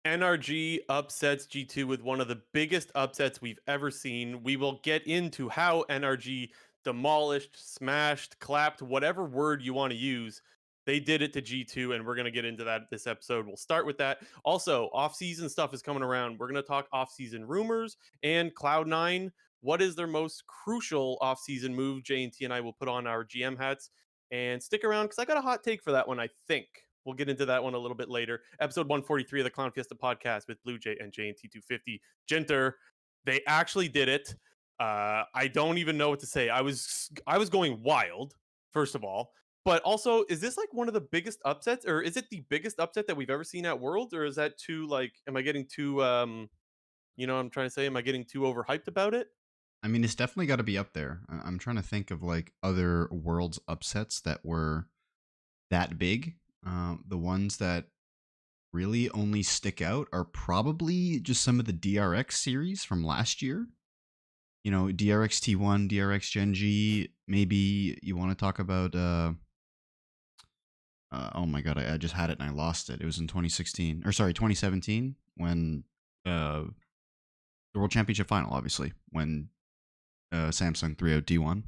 NRG upsets G2 with one of the biggest upsets we've ever seen. We will get into how NRG demolished, smashed, clapped, whatever word you want to use. They did it to G2, and we're going to get into that this episode. We'll start with that. Also, off-season stuff is coming around. We're going to talk off-season rumors and Cloud9. What is their most crucial off-season move? J&T and I will put on our GM hats. And stick around because I got a hot take for that one, I think. We'll get into that one a little bit later. Episode 143 of the Clown Fiesta podcast with Blue Jay and JNT250. Genter, they actually did it. I don't even know what to say. I was going wild, first of all. But also, is this like one of the biggest upsets, or is it the biggest upset that we've ever seen at Worlds, or is that too like? Am I getting too? You know what I'm trying to say? Am I getting too overhyped about it? I mean, it's definitely got to be up there. I'm trying to think of like other worlds upsets that were that big. The ones that really only stick out are probably just some of the DRX series from last year. You know, DRX T1, DRX GenG. Maybe you want to talk about. Oh my god, I just had it and I lost it. It was in 2016 or sorry, 2017 when the World Championship final, obviously when Samsung 3.0 D1.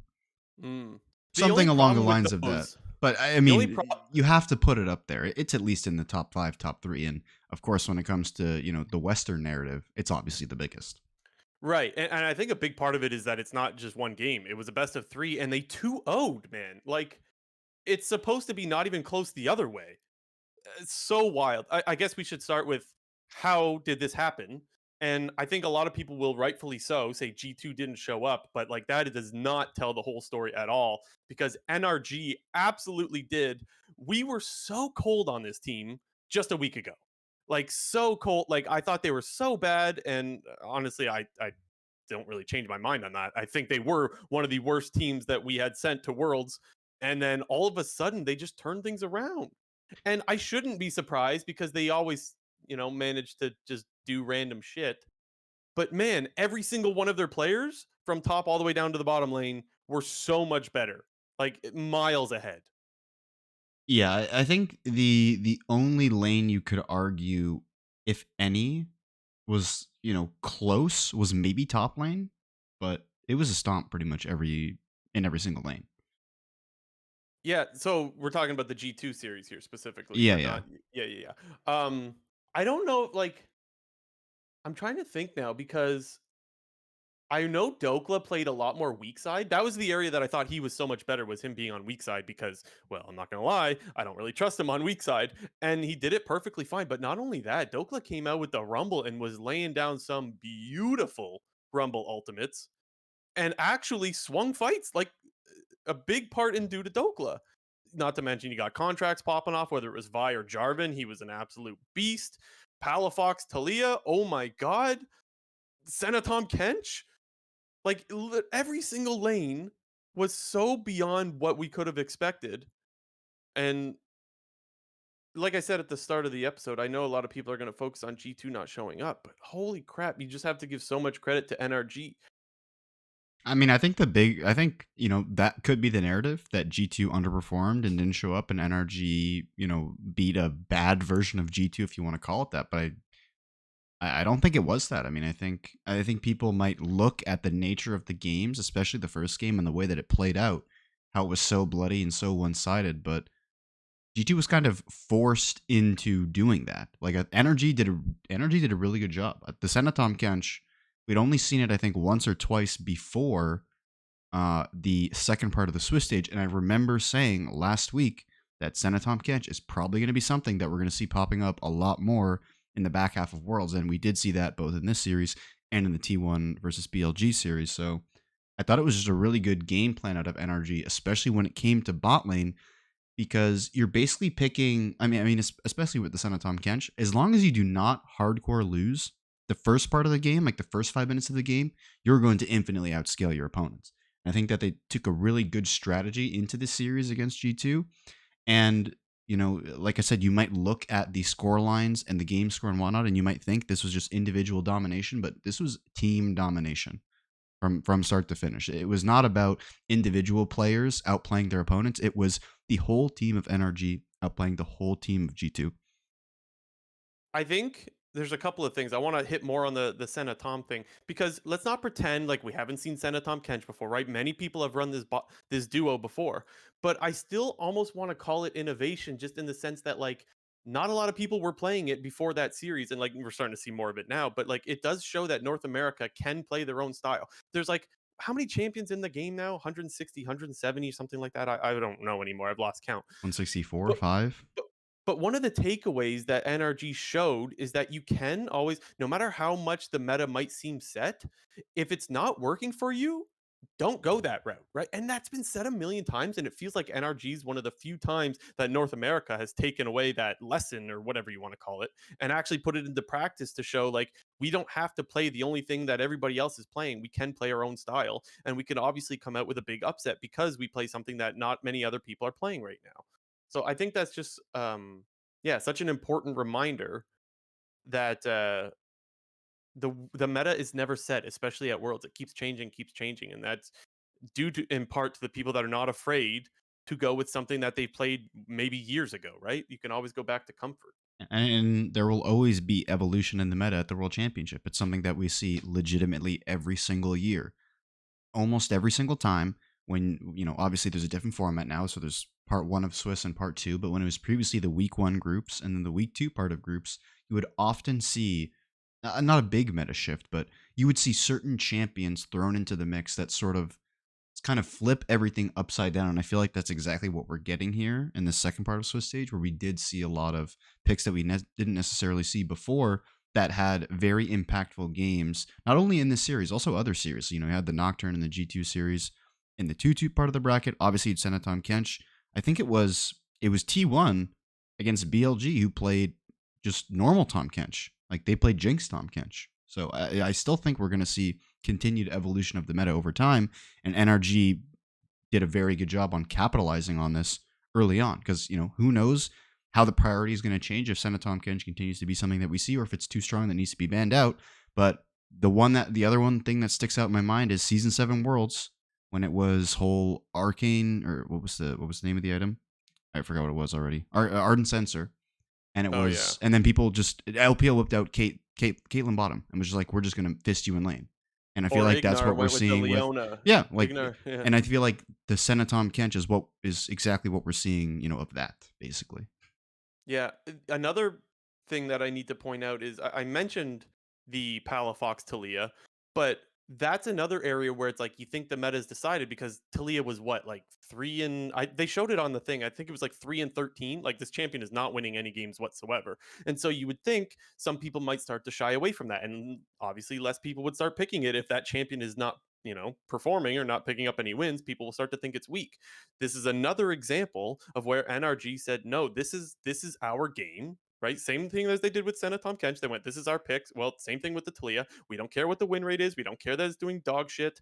Mm. The only Something along the problem with lines of that. those, But I the only mean, problem. you have to put it up there. It's at least in the top 5, top 3. And of course, when it comes to, the Western narrative, it's obviously the biggest. Right. And I think a big part of it is that it's not just one game. It was a best of 3 and they 2-0'd, man. Like it's supposed to be not even close the other way. It's so wild. I guess we should start with how did this happen? And I think a lot of people will rightfully so say G2 didn't show up, but like that does not tell the whole story at all because NRG absolutely did. We were so cold on this team just a week ago. Like so cold. Like I thought they were so bad. And honestly, I don't really change my mind on that. I think they were one of the worst teams that we had sent to Worlds. And then all of a sudden they just turned things around. And I shouldn't be surprised because they always, manage to just do random shit. But man, every single one of their players from top all the way down to the bottom lane were so much better. Like miles ahead. Yeah, I think the only lane you could argue, if any, was, close was maybe top lane, but it was a stomp pretty much in every single lane. Yeah, so we're talking about the G2 series here specifically. Yeah, We're yeah. not yeah. I don't know, like I'm trying to think now because I know Dokla played a lot more weak side. That was the area that I thought he was so much better was him being on weak side because, well, I'm not gonna lie, I don't really trust him on weak side, and he did it perfectly fine. But not only that, Dokla came out with the Rumble and was laying down some beautiful Rumble ultimates and actually swung fights like a big part in due to Dokla. Not to mention you got contracts popping off, whether it was Vi or Jarvan, he was an absolute beast. Palafox, Talia, oh my god, Senatom Kench, like every single lane was so beyond what we could have expected. And like I said at the start of the episode, I know a lot of people are going to focus on G2 not showing up, but holy crap, you just have to give so much credit to NRG. I mean, I think, that could be the narrative that G2 underperformed and didn't show up and NRG, beat a bad version of G2 if you want to call it that, but I don't think it was that. I mean, I think people might look at the nature of the games, especially the first game and the way that it played out, how it was so bloody and so one-sided, but G2 was kind of forced into doing that. Like Energy did a really good job. The Senatom Kench, we'd only seen it I think once or twice before the second part of the Swiss stage, and I remember saying last week that Senatom Kench is probably going to be something that we're going to see popping up a lot more in the back half of Worlds, and we did see that both in this series and in the T1 versus BLG series. So I thought it was just a really good game plan out of NRG, especially when it came to bot lane, because you're basically picking. Especially with the Senatom Kench, as long as you do not hardcore lose the first part of the game, like the first 5 minutes of the game, you're going to infinitely outscale your opponents. I think that they took a really good strategy into this series against G2. And, like I said, you might look at the score lines and the game score and whatnot, and you might think this was just individual domination, but this was team domination from start to finish. It was not about individual players outplaying their opponents. It was the whole team of NRG outplaying the whole team of G2. I think there's a couple of things. I want to hit more on the Senna Tom thing because let's not pretend like we haven't seen Senna Tom Kench before, right? Many people have run this duo before, but I still almost want to call it innovation, just in the sense that like not a lot of people were playing it before that series, and like we're starting to see more of it now. But like it does show that North America can play their own style. There's like how many champions in the game now? 160, 170, something like that. I don't know anymore. I've lost count. 164, But 5. but but one of the takeaways that NRG showed is that you can always, no matter how much the meta might seem set, if it's not working for you, don't go that route, right? And that's been said a million times, and it feels like NRG is one of the few times that North America has taken away that lesson or whatever you want to call it, and actually put it into practice to show like we don't have to play the only thing that everybody else is playing. We can play our own style, and we can obviously come out with a big upset because we play something that not many other people are playing right now. So I think that's just yeah, such an important reminder that the meta is never set, especially at Worlds. It keeps changing, and that's due to in part to the people that are not afraid to go with something that they played maybe years ago, right? You can always go back to comfort. And there will always be evolution in the meta at the World Championship. It's something that we see legitimately every single year. Almost every single time when, obviously there's a different format now. So there's part one of Swis and part two. But when it was previously the week one groups and then the week two part of groups, you would often see not a big meta shift, but you would see certain champions thrown into the mix that sort of kind of flip everything upside down. And I feel like that's exactly what we're getting here in the second part of Swiss stage, where we did see a lot of picks that we didn't necessarily see before that had very impactful games, not only in this series, also other series. So, you had the Nocturne in the G2 series in the 2-2 part of the bracket. Obviously, it's Senatom Kench. I think it was T1 against BLG who played just normal Tom Kench. Like they played Jinx Tom Kench. So I still think we're going to see continued evolution of the meta over time, and NRG did a very good job on capitalizing on this early on, because who knows how the priority is going to change if Senatom Kench continues to be something that we see, or if it's too strong that needs to be banned out. But the other one thing that sticks out in my mind is Season 7 Worlds, when it was whole Arcane, or what was the name of the item? I forgot what it was already. Ardent Sensor. And it Oh yeah. was, and then people just LPL whipped out Caitlyn Bottom and was just like, we're just gonna fist you in lane. And I feel Or like that's Ignar what we're went with the seeing with, Leona. yeah, like, Ignar, yeah. and I feel like the Senatom Kench is exactly what we're seeing, of that basically. Yeah, another thing that I need to point out is I mentioned the Palafox Talia, but that's another area where it's like you think the meta is decided because Talia was what, like they showed it on the thing. I think it was like 3-13. Like this champion is not winning any games whatsoever. And so you would think some people might start to shy away from that. And obviously less people would start picking it if that champion is not, performing or not picking up any wins. People will start to think it's weak. This is another example of where NRG said, "No, this is our game." Right, same thing as they did with Senna Tom Kench. They went, "This is our picks." Well, same thing with the Talia. We don't care what the win rate is. We don't care that it's doing dog shit.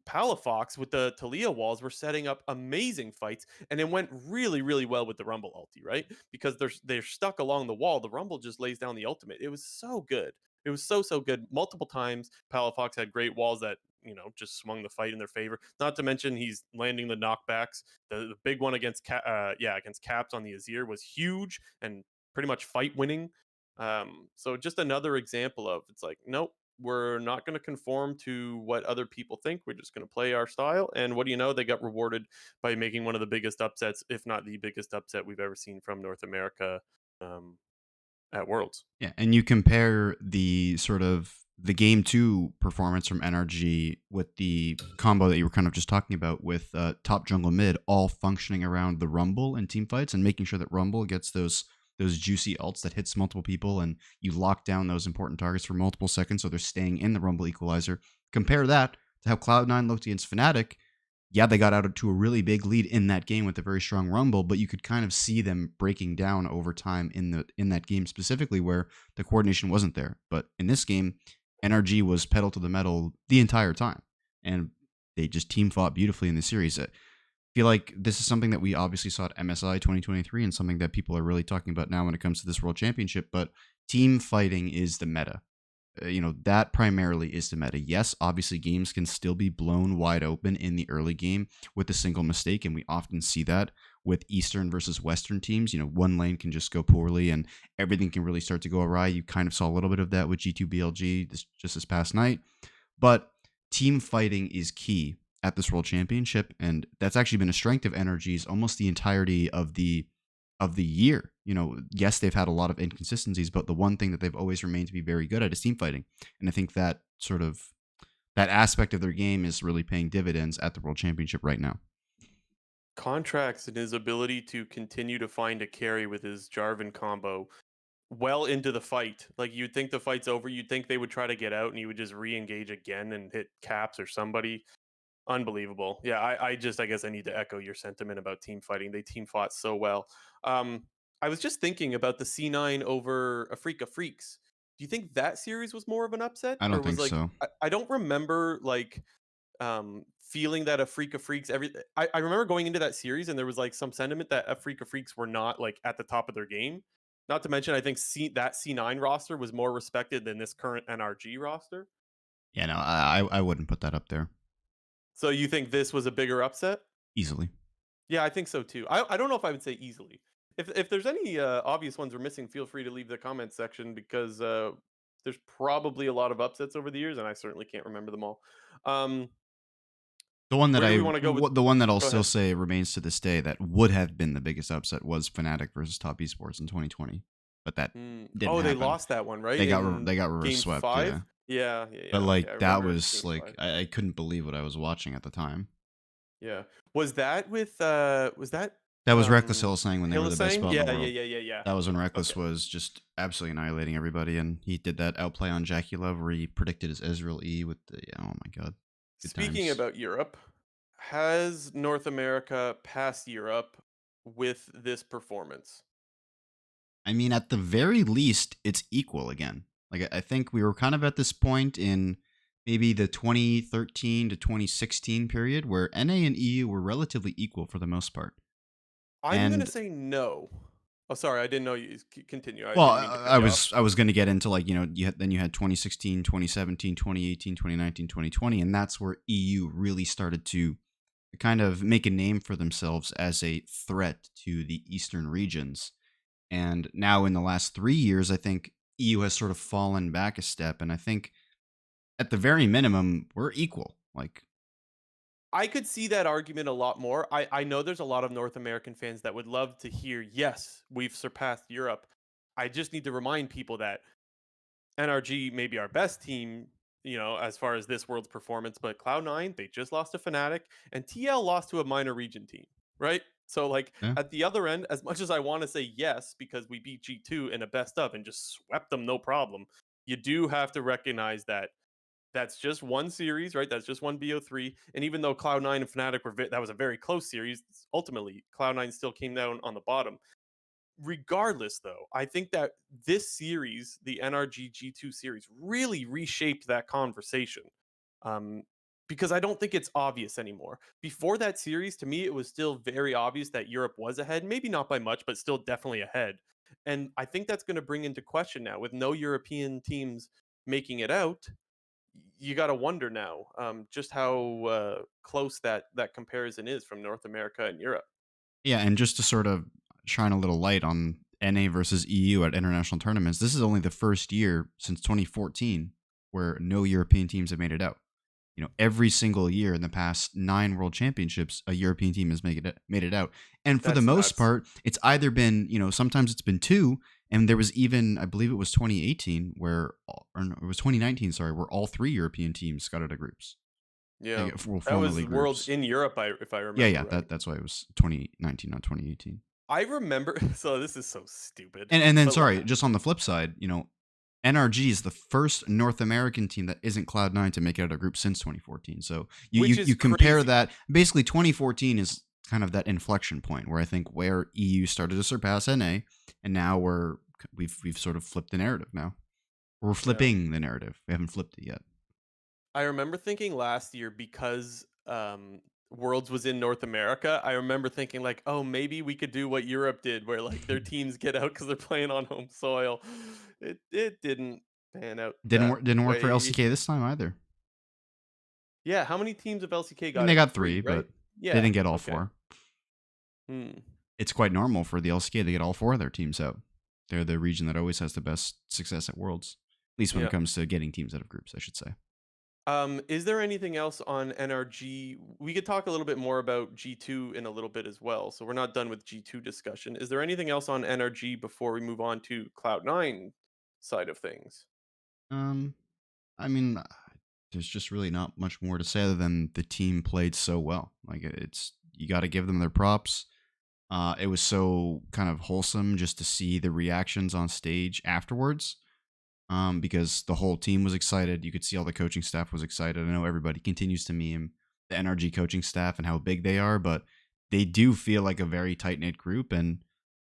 Palafox with the Talia walls were setting up amazing fights, and it went really, really well with the Rumble ulti, right? Because they're stuck along the wall. The Rumble just lays down the ultimate. It was so good. It was so good. Multiple times, Palafox had great walls that just swung the fight in their favor. Not to mention he's landing the knockbacks. The big one against against Caps on the Azir was huge and pretty much fight winning. So just another example of it's like nope, we're not going to conform to what other people think. We're just going to play our style. And what do you know? They got rewarded by making one of the biggest upsets, if not the biggest upset we've ever seen from North America um, at Worlds. Yeah, and you compare the game two performance from NRG with the combo that you were kind of just talking about with top jungle mid all functioning around the Rumble and team fights and making sure that Rumble gets those juicy ults that hits multiple people and you lock down those important targets for multiple seconds so they're staying in the Rumble equalizer. Compare that to how Cloud9 looked against Fnatic. Yeah, they got out to a really big lead in that game with a very strong Rumble, but you could kind of see them breaking down over time in that game specifically where the coordination wasn't there. But in this game, NRG was pedal to the metal the entire time, and they just team fought beautifully in the series. I feel like this is something that we obviously saw at MSI 2023 and something that people are really talking about now when it comes to this World Championship, but team fighting is the meta. That primarily is the meta. Yes, obviously games can still be blown wide open in the early game with a single mistake, and we often see that with Eastern versus Western teams. One lane can just go poorly and everything can really start to go awry. You kind of saw a little bit of that with G2 BLG just this past night. But team fighting is key at this World Championship, and that's actually been a strength of NRG's almost the entirety of the year. Yes, they've had a lot of inconsistencies, but the one thing that they've always remained to be very good at is team fighting. And I think that that aspect of their game is really paying dividends at the World Championship right now. Contracts and his ability to continue to find a carry with his Jarvan combo well into the fight. Like, you'd think the fight's over, you'd think they would try to get out and he would just re-engage again and hit caps or somebody. Unbelievable. Yeah, I guess I need to echo your sentiment about team fighting. They team fought so well. Um, I was just thinking about the C9 over Afrika Freaks. Do you think that series was more of an upset, I or don't was think like so. I don't remember like feeling that Afrika Freaks I remember going into that series and there was like some sentiment that Afrika Freaks were not like at the top of their game. Not to mention, I think that C9 roster was more respected than this current NRG roster. Yeah, no, I wouldn't put that up there So you think this was a bigger upset? easily. Yeah, I think so too. I don't know if I would say easily. If there's any obvious ones we're missing, feel free to leave the comment section, because there's probably a lot of upsets over the years, and I certainly can't remember them all. Um, where do we want to go with? The one that I'll Go still ahead. say remains to this day that would have been the biggest upset was Fnatic versus Top Esports in 2020, but that didn't Oh, they happen. lost that one, right? They In got reverse game swept, yeah. five. Yeah, yeah, But yeah. Okay, I like that remember was game like five. I couldn't believe what I was watching at the time. Yeah. Was that with was that That was Reckless Hill saying when they were the best Hillisang? spot in the Yeah, yeah, world. yeah, yeah, yeah. That was when Okay. Reckless was just absolutely annihilating everybody, and he did that outplay on Jackie Love where he predicted his Ezreal E with the oh my god, good Speaking times. about Europe, has North America passed Europe with this performance? I mean, at the very least, it's equal again. Like I think we were kind of at this point in maybe the 2013 to 2016 period where NA and EU were relatively equal for the most part. I'm gonna And say no. Oh, sorry, I didn't know you. Continue. I well, didn't mean to cut you off. I was going to get into like, you had 2016, 2017, 2018, 2019, 2020, and that's where EU really started to kind of make a name for themselves as a threat to the eastern regions. And now in the last 3 years, I think EU has sort of fallen back a step, and I think at the very minimum, we're equal. Like, I could see that argument a lot more. I know there's a lot of North American fans that would love to hear, yes, we've surpassed Europe. I just need to remind people that NRG may be our best team, as far as this world's performance, but Cloud9, they just lost to Fnatic, and TL lost to a minor region team, right? So, like, yeah. at the other end, as much as I want to say yes, because we beat G2 in a best of and just swept them no problem, you do have to recognize that that's just one series, right? That's just one BO3. And even though Cloud9 and Fnatic that was a very close series, ultimately Cloud9 still came down on the bottom. Regardless, though, I think that this series, the NRG G2 series, really reshaped that conversation. Um, because I don't think it's obvious anymore. Before that series, to me, it was still very obvious that Europe was ahead. Maybe not by much, but still definitely ahead. And I think that's going to bring into question now, with no European teams making it out. You got to wonder now, just how close that comparison is from North America and Europe. Yeah, and just to sort of shine a little light on NA versus EU at international tournaments, this is only the first year since 2014 where no European teams have made it out. Every single year in the past 9 world championships, a European team has made it out. And for the That's most nuts. part, it's either been, sometimes it's been 2, and there was even, I believe it was 2018 or no, it was 2019, sorry, where all 3 European teams got out of groups. Yeah, Like, well, that was formerly Worlds groups. in Europe, if I Yeah, remember yeah, right. that's why it was 2019, not 2018. I remember. So this is so stupid, And then but sorry, just on the flip side, NRG is the first North American team that isn't Cloud9 to make it out of group since 2014. So which you is compare crazy. that, basically 2014 is kind of that inflection point where I think where EU started to surpass NA, and now we've sort of flipped the narrative now. We're Yeah. flipping the narrative. We haven't flipped it yet. I remember thinking last year, because Worlds was in North America, I remember thinking like, oh, maybe we could do what Europe did, where like their teams get out because they're playing on home soil. It didn't pan out that Didn't work for way. LCK this time either. Yeah, how many teams of LCK I mean, got they out? got 3, 3, right? but they Yeah. didn't get all Okay. 4. Hmm. It's quite normal for the LCK to get all four of their teams out. They're the region that always has the best success at Worlds, at least when it Yeah. comes to getting teams out of groups, I should say. Is there anything else on NRG? We could talk a little bit more about G2 in a little bit as well. So we're not done with G2 discussion. Is there anything else on NRG before we move on to Cloud9 side of things? Um, I mean, there's just really not much more to say other than the team played so well. Like it's you got to give them their props. It was so kind of wholesome just to see the reactions on stage afterwards. Because the whole team was excited. You could see all the coaching staff was excited. I know everybody continues to meme the NRG coaching staff and how big they are, but they do feel like a very tight knit group, and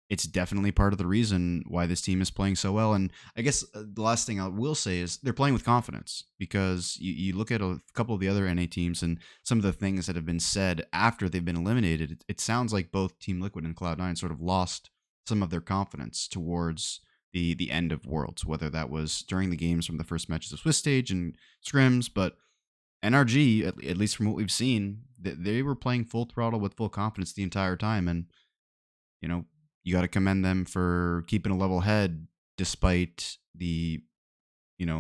it's definitely part of the reason why this team is playing so well. And I guess the last thing I will say is they're playing with confidence because you look at a couple of the other NA teams and some of the things that have been said after they've been eliminated. It sounds like both Team Liquid and Cloud9 sort of lost some of their confidence towards the end of Worlds, whether that was during the games from the first matches of Swiss stage and scrims, but NRG, at least from what we've seen, they were playing full throttle with full confidence the entire time, and you know, you got to commend them for keeping a level head despite the,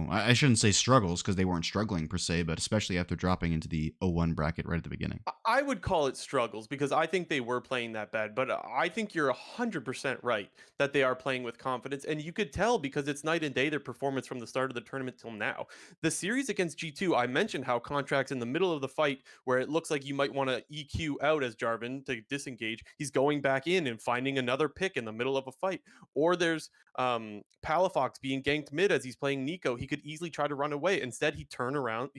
I shouldn't say struggles because they weren't struggling per se, but especially after dropping into the 0-1 bracket right at the beginning. I would call it struggles because I think they were playing that bad, but I think you're 100% right that they are playing with confidence. And you could tell because it's night and day their performance from the start of the tournament till now. The series against G2, I mentioned how contracts in the middle of the fight where it looks like you might want to EQ out as Jarvan to disengage. He's going back in and finding another pick in the middle of a fight. Or there's Palafox being ganked mid as he's playing Nico. He could easily try to run away. Instead, he turns around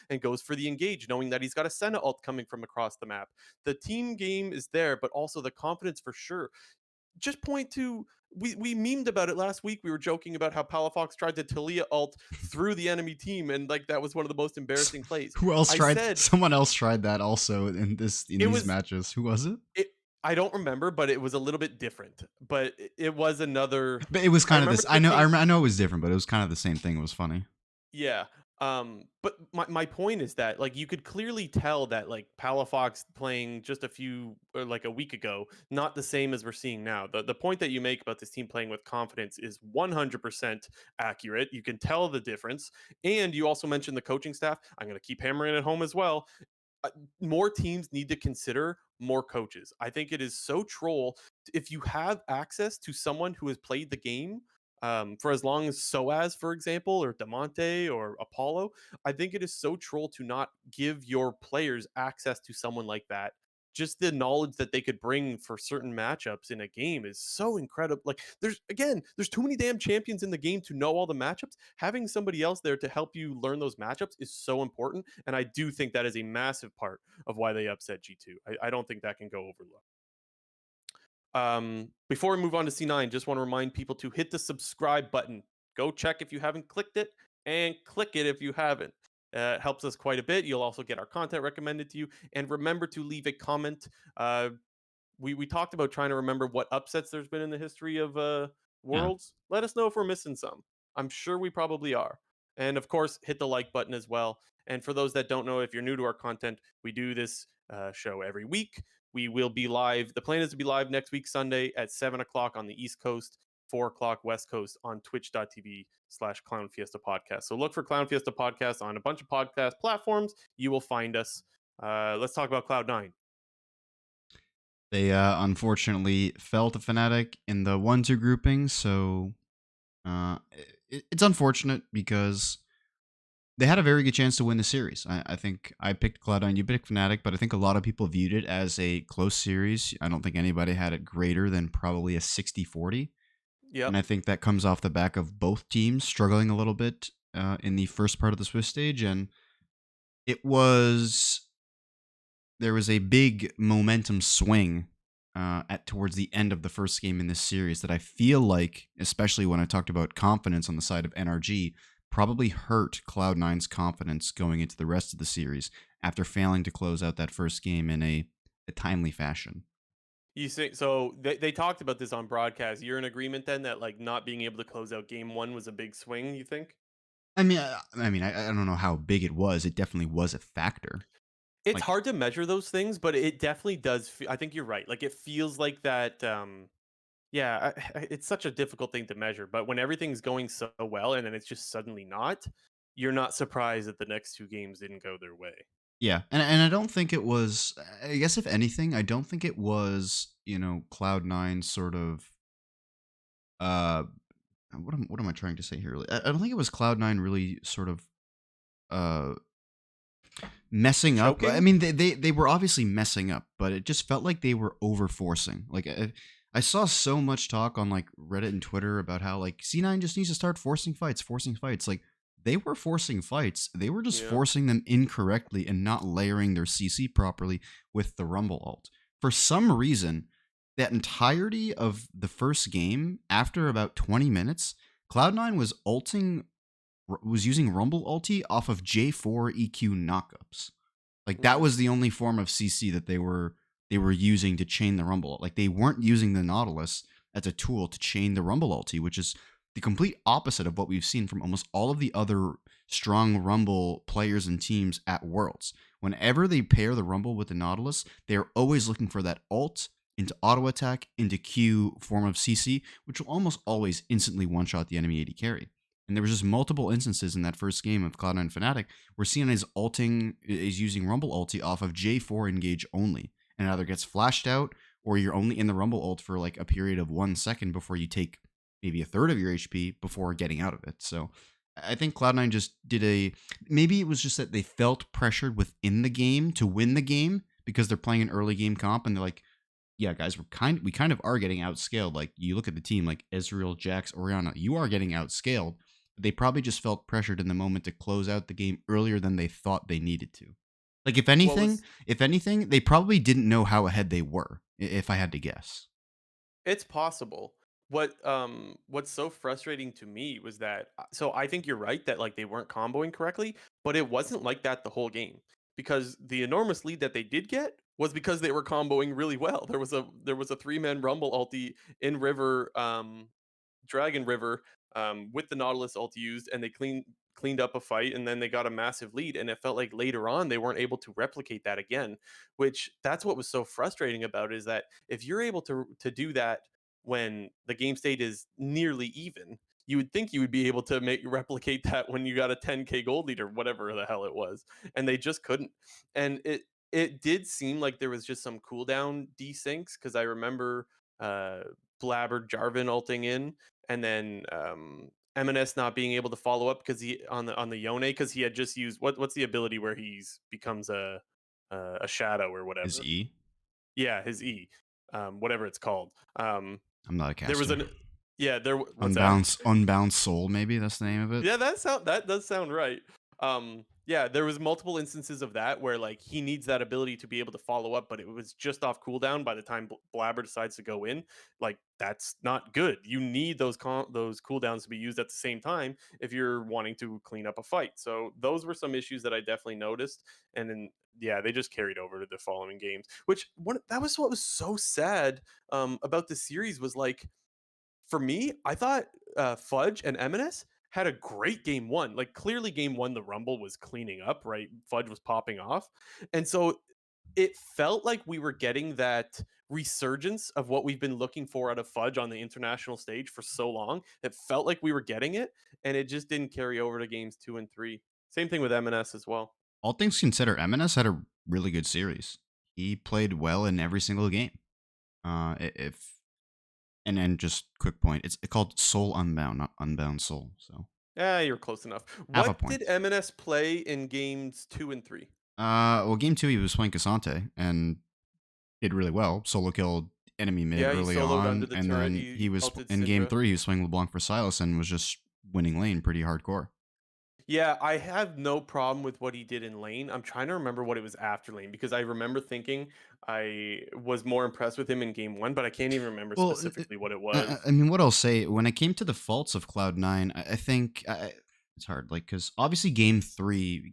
and goes for the engage, knowing that he's got a Senna ult coming from across the map. The team game is there, but also the confidence for sure. Just point to we memed about it last week. We were joking about how Palafox tried to Talia ult through the enemy team, and like that was one of the most embarrassing plays. Who else I tried? said Someone else tried that also in it these was matches. Who was it? it. I don't remember, but it was a little bit different. But it was another. But it was I kind of remember this. the case. I know it was different, but it was kind of the same thing. It was funny. Yeah. But my point is that like you could clearly tell that like Palafox playing just a few or like a week ago, not the same as we're seeing now. The point that you make about this team playing with confidence is 100% accurate. You can tell the difference. And you also mentioned the coaching staff. I'm going to keep hammering it home as well. uh, More teams need to consider more coaches. I think it is so troll if you have access to someone who has played the game for as long as Soaz, for example, or Demonte or Apollo. I think it is so troll to not give your players access to someone like that. Just the knowledge that they could bring for certain matchups in a game is so incredible. Like, there's too many damn champions in the game to know all the matchups. Having somebody else there to help you learn those matchups is so important. And I do think that is a massive part of why they upset G2. I don't think that can go overlooked. Before we move on to C9, just want to remind people to hit the subscribe button. Go check if you haven't clicked it and click it if you haven't. It helps us quite a bit. You'll also get our content recommended to you. And remember to leave a comment. We talked about trying to remember what upsets there's been in the history of Yeah. Worlds. Let us know if we're missing some. I'm sure we probably are. And of course, hit the like button as well. And for those that don't know, if you're new to our content, we do this show every week. We will be live. The plan is to be live next week, Sunday at 7 o'clock on the East Coast, 4 o'clock West Coast on twitch.tv/Clown Fiesta Podcast. So look for Clown Fiesta Podcast on a bunch of podcast platforms. You will find us. Let's talk about Cloud9. They unfortunately fell to Fnatic in the 1-2 grouping, so it's unfortunate because they had a very good chance to win the series. I think I picked Cloud9, you picked Fnatic, but I think a lot of people viewed it as a close series. I don't think anybody had it greater than probably a 60-40. And Yep. I think that comes off the back of both teams struggling a little bit in the first part of the Swiss stage. And it was there was a big momentum swing at towards the end of the first game in this series that I feel like, especially when I talked about confidence on the side of NRG, probably hurt Cloud9's confidence going into the rest of the series after failing to close out that first game in a timely fashion. You think so? They talked about this on broadcast. You're in agreement then that like not being able to close out game one was a big swing. You think? I don't know how big it was. It definitely was a factor. It's Like, hard to measure those things, but it definitely does I think you're right. Like, it feels like that, yeah, it's such a difficult thing to measure, but when everything's going so well and then it's just suddenly not, you're not surprised that the next 2 games didn't go their way. yeah, and I don't think it was. I guess if anything, I don't think it was Cloud9 sort of. Uh, what am I trying to say here? I don't think it was Cloud9 really sort of uh messing up. I Choking? mean, they were obviously messing up, but it just felt like they were over forcing. Like I saw so much talk on like Reddit and Twitter about how like C9 just needs to start forcing fights, forcing fights. Like they were forcing fights. They were just Yeah. forcing them incorrectly and not layering their CC properly with the Rumble ult. For some reason, that entirety of the first game, after about 20 minutes, Cloud9 was using Rumble ulti off of J4 EQ knockups. Like that Mhm. was the only form of CC that they were using to chain the Rumble. Like they weren't using the Nautilus as a tool to chain the Rumble ulti, which is the complete opposite of what we've seen from almost all of the other strong Rumble players and teams at Worlds. Whenever they pair the Rumble with the Nautilus, they're always looking for that ult into auto attack, into Q form of CC, which will almost always instantly one shot the enemy AD carry. And there was just multiple instances in that first game of Cloud9 Fnatic where Cian is using Rumble ulti off of J4 engage only, and it either gets flashed out or you're only in the Rumble ult for like a period of 1 second before you take maybe a third of your HP before getting out of it. So I think Cloud9 just maybe it was just that they felt pressured within the game to win the game because they're playing an early game comp and they're like, yeah, guys, we kind of are getting outscaled. Like you look at the team like Ezreal, Jax, Orianna, you are getting outscaled. They probably just felt pressured in the moment to close out the game earlier than they thought they needed to. Like What was if anything, they probably didn't know how ahead they were, if I had to guess. It's possible. What's so frustrating to me was that so I think you're right that like they weren't comboing correctly, but it wasn't like that the whole game. Because the enormous lead that they did get was because they were comboing really well. There was a three-man rumble ulti in river Dragon River with the Nautilus ult used, and they cleaned up a fight, and then they got a massive lead. And it felt like later on they weren't able to replicate that again. Which that's what was so frustrating about it, is that if you're able to do that when the game state is nearly even, you would think you would be able to make replicate that when you got a 10k gold lead or whatever the hell it was, and they just couldn't. And it did seem like there was just some cooldown desyncs because I remember uh Blabber Jarvan ulting in, and then M&S not being able to follow up because he on the Yone because he had just used what's the ability where he's becomes a shadow or Is whatever. E? Yeah, his E, whatever it's called. I'm not a There was caster. an yeah there what's that? Unbound Soul, maybe that's the name of it. Yeah, that does sound right. Yeah, there was multiple instances of that where like he needs that ability to be able to follow up, but it was just off cooldown by the time Blabber decides to go in. Like that's not good. You need those cooldowns to be used at the same time if you're wanting to clean up a fight. So those were some issues that I definitely noticed, and then yeah, they just carried over to the following games. Which that was what was so sad about the series was like for me, I thought Fudge and M&S had a great game one. Like clearly, game one, the Rumble was cleaning up, right? Fudge was popping off, and so it felt like we were getting that resurgence of what we've been looking for out of Fudge on the international stage for so long. It felt like we were getting it, and it just didn't carry over to games two and three. Same thing with M&S as well. All things considered, MNS had a really good series. He played well in every single game. If and then just quick point, it's called Soul Unbound, not Unbound Soul. So Yeah, you're close enough. half a What did point. M&S play in games two and three? Well, game two he was playing Cassante and did really well. Solo killed enemy mid Yeah, he early soloed on, under the and turret. then He he was ulted in game Syndra. three. He was playing LeBlanc for Silas and was just winning lane pretty hardcore. Yeah, I have no problem with what he did in lane. I'm trying to remember what it was after lane because I remember thinking I was more impressed with him in game one, but I can't even remember Well, specifically what it I was. I mean, what I'll say when it came to the faults of Cloud9, I think it's hard, like because obviously game three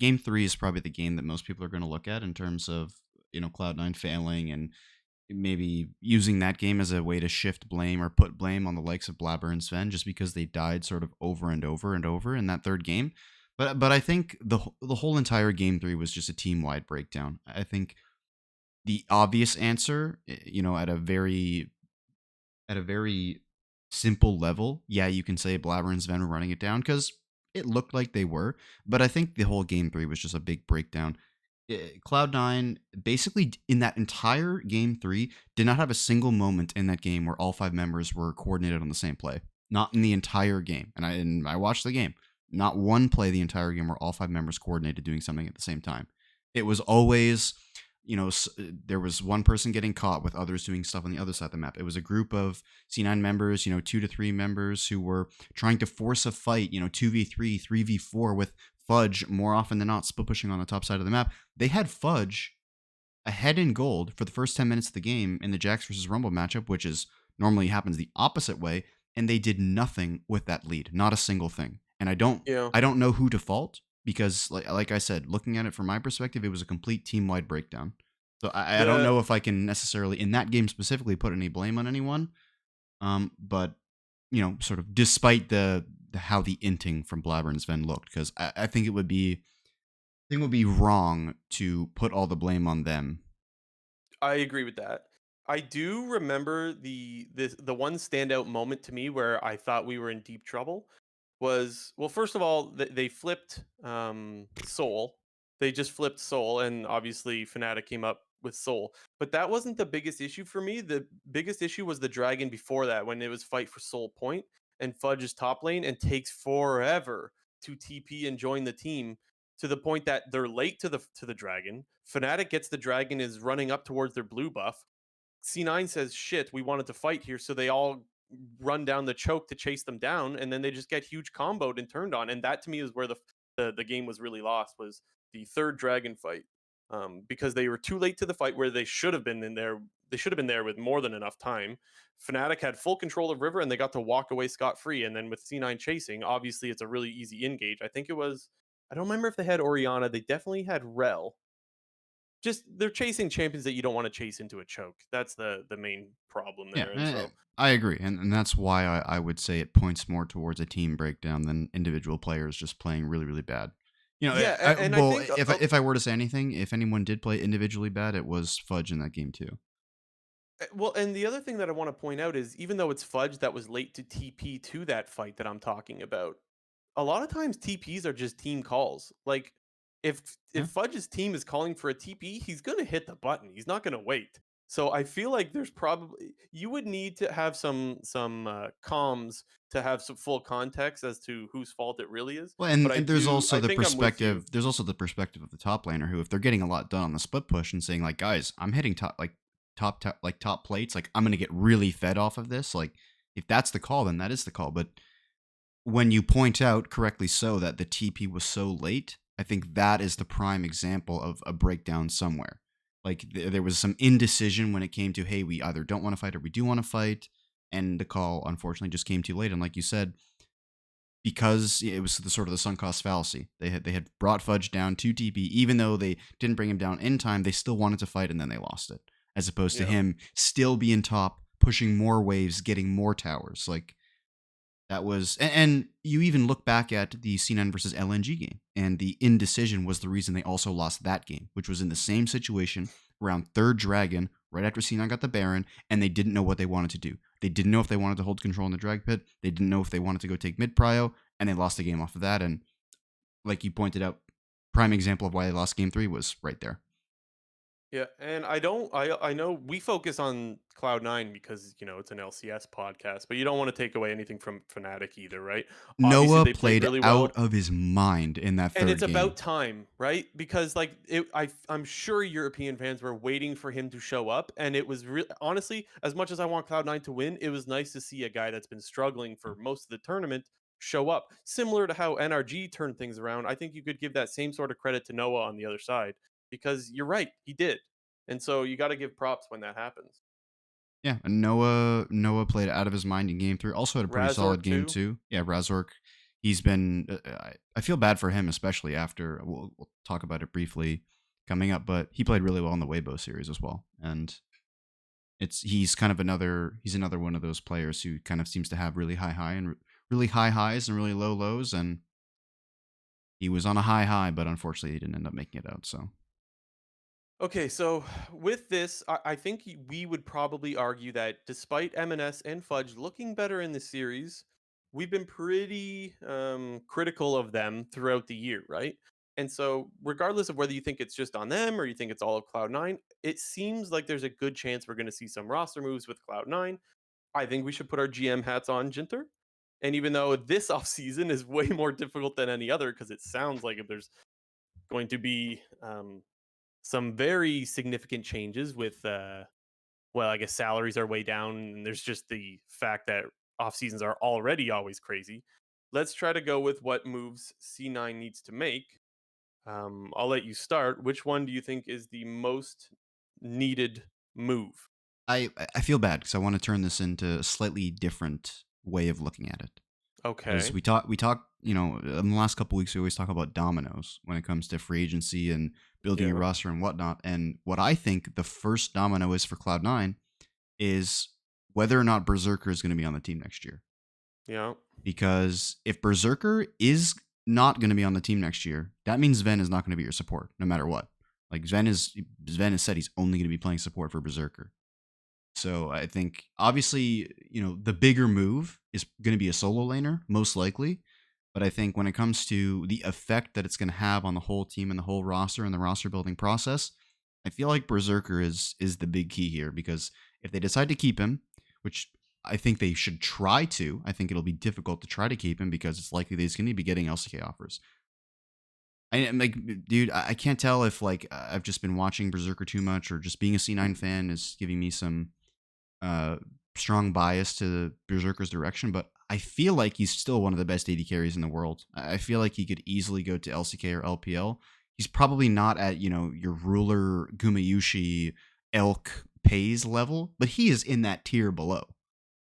is probably the game that most people are going to look at in terms of Cloud9 failing and maybe using that game as a way to shift blame or put blame on the likes of Blabber and Sven just because they died sort of over and over and over in that third game. But I think the whole entire game 3 was just a team wide breakdown. I think the obvious answer, at a very simple level, yeah, you can say Blabber and Sven were running it down because it looked like they were. But I think the whole game 3 was just a big breakdown. Cloud9 basically in that entire game 3 did not have a single moment in that game where all 5 members were coordinated on the same play. Not in the entire game. And I watched the game. Not one play the entire game where all 5 members coordinated doing something at the same time. It was always, there was one person getting caught with others doing stuff on the other side of the map. It was a group of C9 members, 2 to 3 members who were trying to force a fight, 2v3, 3v4 with Fudge more often than not split pushing on the top side of the map. They had Fudge ahead in gold for the first 10 minutes of the game in the Jax versus Rumble matchup, which is normally happens the opposite way, and they did nothing with that lead, not a single thing. And I don't Yeah. I don't know who to fault because like I said, looking at it from my perspective, it was a complete team-wide breakdown. So I don't The know if I can necessarily in that game specifically put any blame on anyone. But sort of despite the how the inting from Blabber and Sven looked, because I think it would be wrong to put all the blame on them. I agree with that. I do remember the one standout moment to me where I thought we were in deep trouble was, well, first of all, they flipped Soul. They just flipped Soul, and obviously Fnatic came up with Soul. But that wasn't the biggest issue for me. The biggest issue was the Dragon before that, when it was fight for Soul Point and Fudge is top lane and takes forever to TP and join the team, to the point that they're late to the Dragon. Fnatic gets the Dragon, is running up towards their blue buff. C9 says, "Shit, we wanted to fight here," so they all run down the choke to chase them down, and then they just get huge comboed and turned on. And that to me is where the game was really lost, was the third Dragon fight, because they were too late to the fight where they should have been in there. They should have been there with more than enough time. Fnatic had full control of River, and they got to walk away scot free. And then with C9 chasing, obviously it's a really easy engage. I think it was. I don't remember if they had Oriana. They definitely had Rel. Just they're chasing champions that you don't want to chase into a choke. That's the main problem Yeah, there. And so I agree, and that's why I would say it points more towards a team breakdown than individual players just playing really really bad. yeah, and I Well, think if I were to say anything, if anyone did play individually bad, it was Fudge in that game too. well, and the other thing that I want to point out is, even though it's Fudge that was late to TP to that fight that I'm talking about, a lot of times TPs are just team calls. Like, if Yeah. Fudge's team is calling for a TP, he's gonna hit the button. He's not gonna wait. So I feel like there's probably, you would need to have some comms to have some full context as to whose fault it really is. Well, But and there's also I the think I'm with you. perspective. There's also the perspective of the top laner who, if they're getting a lot done on the split push and saying like, guys, I'm hitting top plates, like I'm gonna get really fed off of this. Like, if that's the call, then that is the call. But when you point out correctly so that the TP was so late, I think that is the prime example of a breakdown somewhere. Like there was some indecision when it came to, hey, we either don't want to fight or we do want to fight, and the call unfortunately just came too late. And like you said, because it was the sort of the sunk cost fallacy. They had brought Fudge down to TP, even though they didn't bring him down in time. They still wanted to fight, and then they lost it. As opposed to Yeah. him still being top, pushing more waves, getting more towers. Like that was, and you even look back at the C9 versus LNG game, and the indecision was the reason they also lost that game, which was in the same situation around third dragon, right after C9 got the Baron, and they didn't know what they wanted to do. They didn't know if they wanted to hold control in the drag pit. They didn't know if they wanted to go take mid prio, and they lost the game off of that. And like you pointed out, prime example of why they lost game 3 was right there. Yeah, and I know we focus on Cloud9 because, it's an LCS podcast, but you don't want to take away anything from Fnatic either, right? Obviously Noah they played played really out well, of his mind in that and third it's game. about time, right? Because like I'm sure European fans were waiting for him to show up, and it was honestly, as much as I want Cloud9 to win, it was nice to see a guy that's been struggling for most of the tournament show up. Similar to how NRG turned things around, I think you could give that same sort of credit to Noah on the other side, because you're right, he did. And so you got to give props when that happens. Yeah, and Noah played out of his mind in game 3. Also had a pretty solid Razork game too. 2. Yeah, Razork, he's been. I feel bad for him, especially after we'll talk about it briefly coming up. But he played really well in the Weibo series as well, and he's another one of those players who kind of seems to have really high and really high highs and really low lows, and He was on a high, but unfortunately he didn't end up making it out. So Okay, so with this, I think we would probably argue that despite M&S and Fudge looking better in the series, we've been pretty critical of them throughout the year, right? And so, regardless of whether you think it's just on them or you think it's all of Cloud9, it seems like there's a good chance we're going to see some roster moves with Cloud9. I think we should put our GM hats on, Jinter. And even though this offseason is way more difficult than any other, because it sounds like if there's going to be some very significant changes with well, I guess salaries are way down and there's just the fact that off seasons are already always crazy. Let's try to go with what moves C9 needs to make. I'll let you start. Which one do you think is the most needed move? I feel bad because I want to turn this into a slightly different way of looking at it. Because Okay. we talk, in the last couple weeks we always talk about dominoes when it comes to free agency and building a Yeah. roster and whatnot. And what I think the first domino is for Cloud9 is whether or not Berserker is going to be on the team next year. Yeah. Because if Berserker is not going to be on the team next year, that means Sven is not going to be your support, no matter what. Like Sven has said he's only going to be playing support for Berserker. So I think obviously, the bigger move is going to be a solo laner, most likely. But I think when it comes to the effect that it's going to have on the whole team and the whole roster and the roster building process, I feel like Berserker is the big key here because if they decide to keep him, which I think they should try to, I think it'll be difficult to try to keep him because it's likely that he's going to be getting LCK offers. I'm like, dude, I can't tell if like I've just been watching Berserker too much or just being a C9 fan is giving me some uh, strong bias to Berserker's direction, but I feel like he's still one of the best AD carries in the world. I feel like he could easily go to LCK or LPL. He's probably not at, your ruler Gumayushi Elk pays level, but he is in that tier below.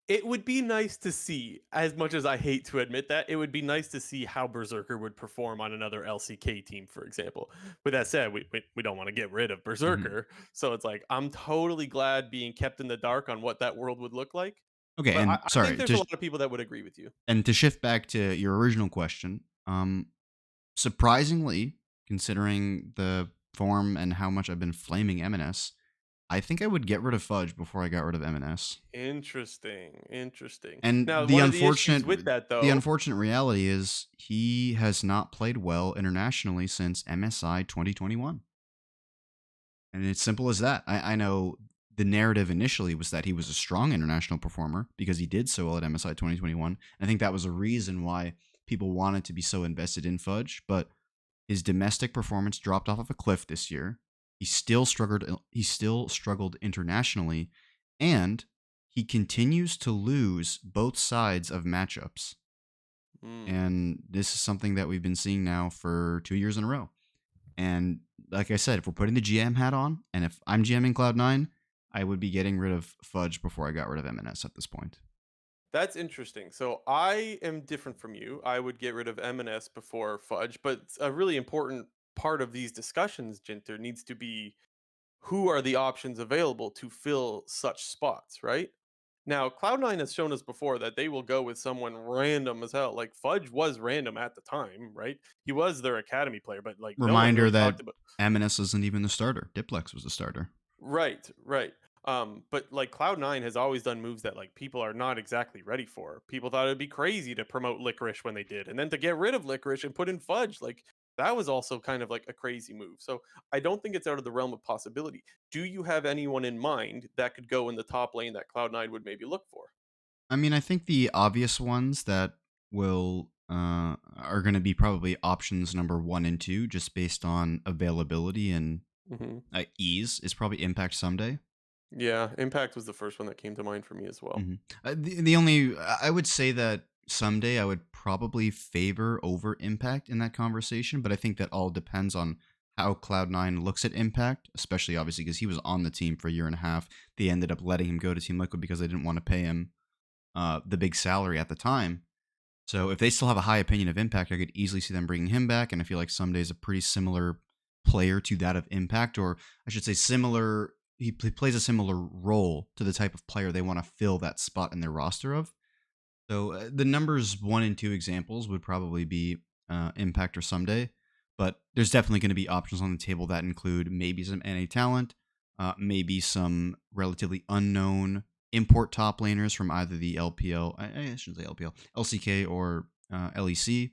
It would be nice to see, as much as I hate to admit that, it would be nice to see how Berserker would perform on another LCK team, for example. With that said, we don't want to get rid of Mhm. Berserker. So it's like, I'm totally glad being kept in the dark on what that world would look like. Okay, But and I think sorry, there's a lot of people that would agree with you. to shift back to your original question, surprisingly, considering the form and how much I've been flaming M&S, I think I would get rid of Fudge before I got rid of M&S. Interesting. Interesting. And Now, the one of the unfortunate issues with that, the though, unfortunate reality is he has not played well internationally since MSI 2021. And it's simple as that. I know the narrative initially was that he was a strong international performer because he did so well at MSI 2021. I think that was a reason why people wanted to be so invested in Fudge, but his domestic performance dropped off of a cliff this year. He still struggled internationally, and he continues to lose both sides of matchups. mm, And this is something that we've been seeing now for 2 years in a row. And like I said, if we're putting the GM hat on, and if I'm GMing Cloud9, I would be getting rid of Fudge before I got rid of M&S at this point. that's interesting. So I am different from you. I would get rid of M&S before Fudge, but a really important part of these discussions, Jinter, needs to be who are the options available to fill such spots, right? Now, Cloud9 has shown us before that they will go with someone random as hell. Like Fudge was random at the time, right? He was their academy player, but like no one Reminder really that talked about. M&S isn't even the starter. Diplex was the starter. Right, right. But like Cloud9 has always done moves that like people are not exactly ready for. People thought it'd be crazy to promote Licorice when they did, and then to get rid of Licorice and put in Fudge, like that was also kind of like a crazy move. So I don't think it's out of the realm of possibility. Do you have anyone in mind that could go in the top lane that Cloud9 would maybe look for? I mean, I think the obvious ones that will are going to be probably options number 1 and 2, just based on availability and Hmm. ease, is probably Impact Someday. Yeah, Impact was the first one that came to mind for me as well. Mhm. The only I would say that Someday I would probably favor over Impact in that conversation, but I think that all depends on how Cloud9 looks at Impact, especially obviously because he was on the team for a year and a half. They ended up letting him go to Team Liquid because they didn't want to pay him the big salary at the time. So if they still have a high opinion of Impact, I could easily see them bringing him back. And I feel like Someday is a pretty similar player to that of Impact, or I should say similar. He plays a similar role to the type of player they want to fill that spot in their roster of. So the numbers 1 and 2 examples would probably be Impact or someday. But there's definitely going to be options on the table that include maybe some NA talent, maybe some relatively unknown import top laners from either the LPL, I shouldn't say LPL, LCK or LEC.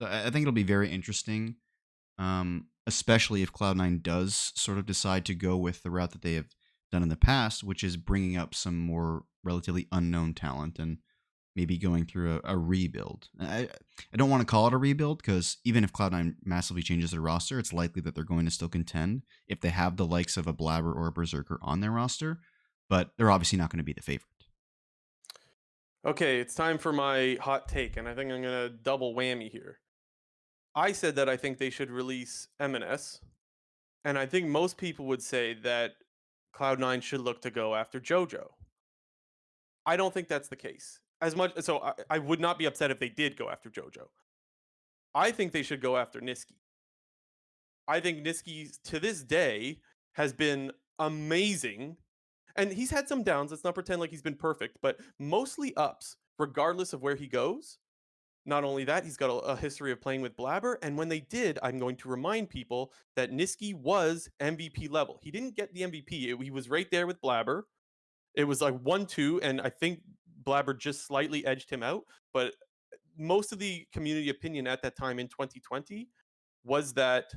So I think it'll be very interesting, especially if Cloud9 does sort of decide to go with the route that they have done in the past, which is bringing up some more relatively unknown talent and maybe going through a rebuild. I don't want to call it a rebuild because even if Cloud9 massively changes their roster, it's likely that they're going to still contend if they have the likes of a Blabber or a Berserker on their roster, but they're obviously not going to be the favorite. Okay, it's time for my hot take, and I think I'm gonna double whammy here. I said that I think they should release M&S, and I think most people would say that Cloud9 should look to go after JoJo. I don't think that's the case. As much so I would not be upset if they did go after JoJo. I think they should go after Niski. I think Niski to this day has been amazing. And he's had some downs. Let's not pretend like he's been perfect, but mostly ups, regardless of where he goes. Not only that, he's got a history of playing with Blabber. And when they did, I'm going to remind people that Niski was MVP level. He didn't get the MVP. He was right there with Blabber. It was like 1-2, and I think Blabber just slightly edged him out. But most of the community opinion at that time in 2020 was that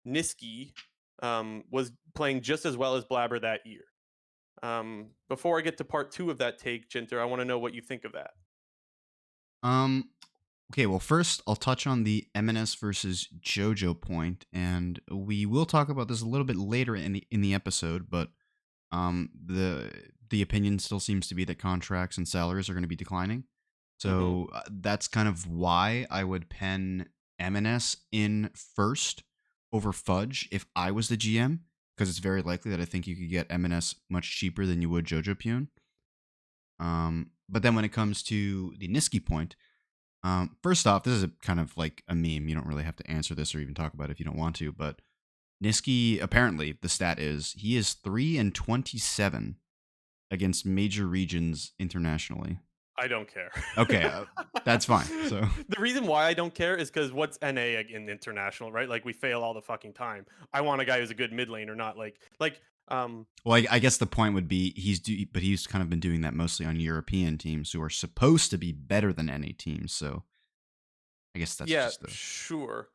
Niski was playing just as well as Blabber that year. Before I get to part two of that take, Jinter, I want to know what you think of that. Um, okay, well, first I'll touch on the MNS versus JoJo point, and we will talk about this a little bit later in the episode, but the opinion still seems to be that contracts and salaries are going to be declining. Mm-hmm. So that's kind of why I would pen M&S in first over Fudge if I was the GM, because it's very likely that I think you could get M&S much cheaper than you would Jojo Pune. But then when it comes to the Niski point, first off, this is a kind of like a meme. You don't really have to answer this or even talk about it if you don't want to, but Niski, apparently, the stat is he is 3-27 against major regions internationally. I don't care. Okay, that's fine. So the reason why I don't care is because what's NA in international, right? Like we fail all the fucking time. I want a guy who's a good mid laner, not well, I guess the point would be but he's kind of been doing that mostly on European teams who are supposed to be better than NA teams. So I guess that's yeah, just the sure.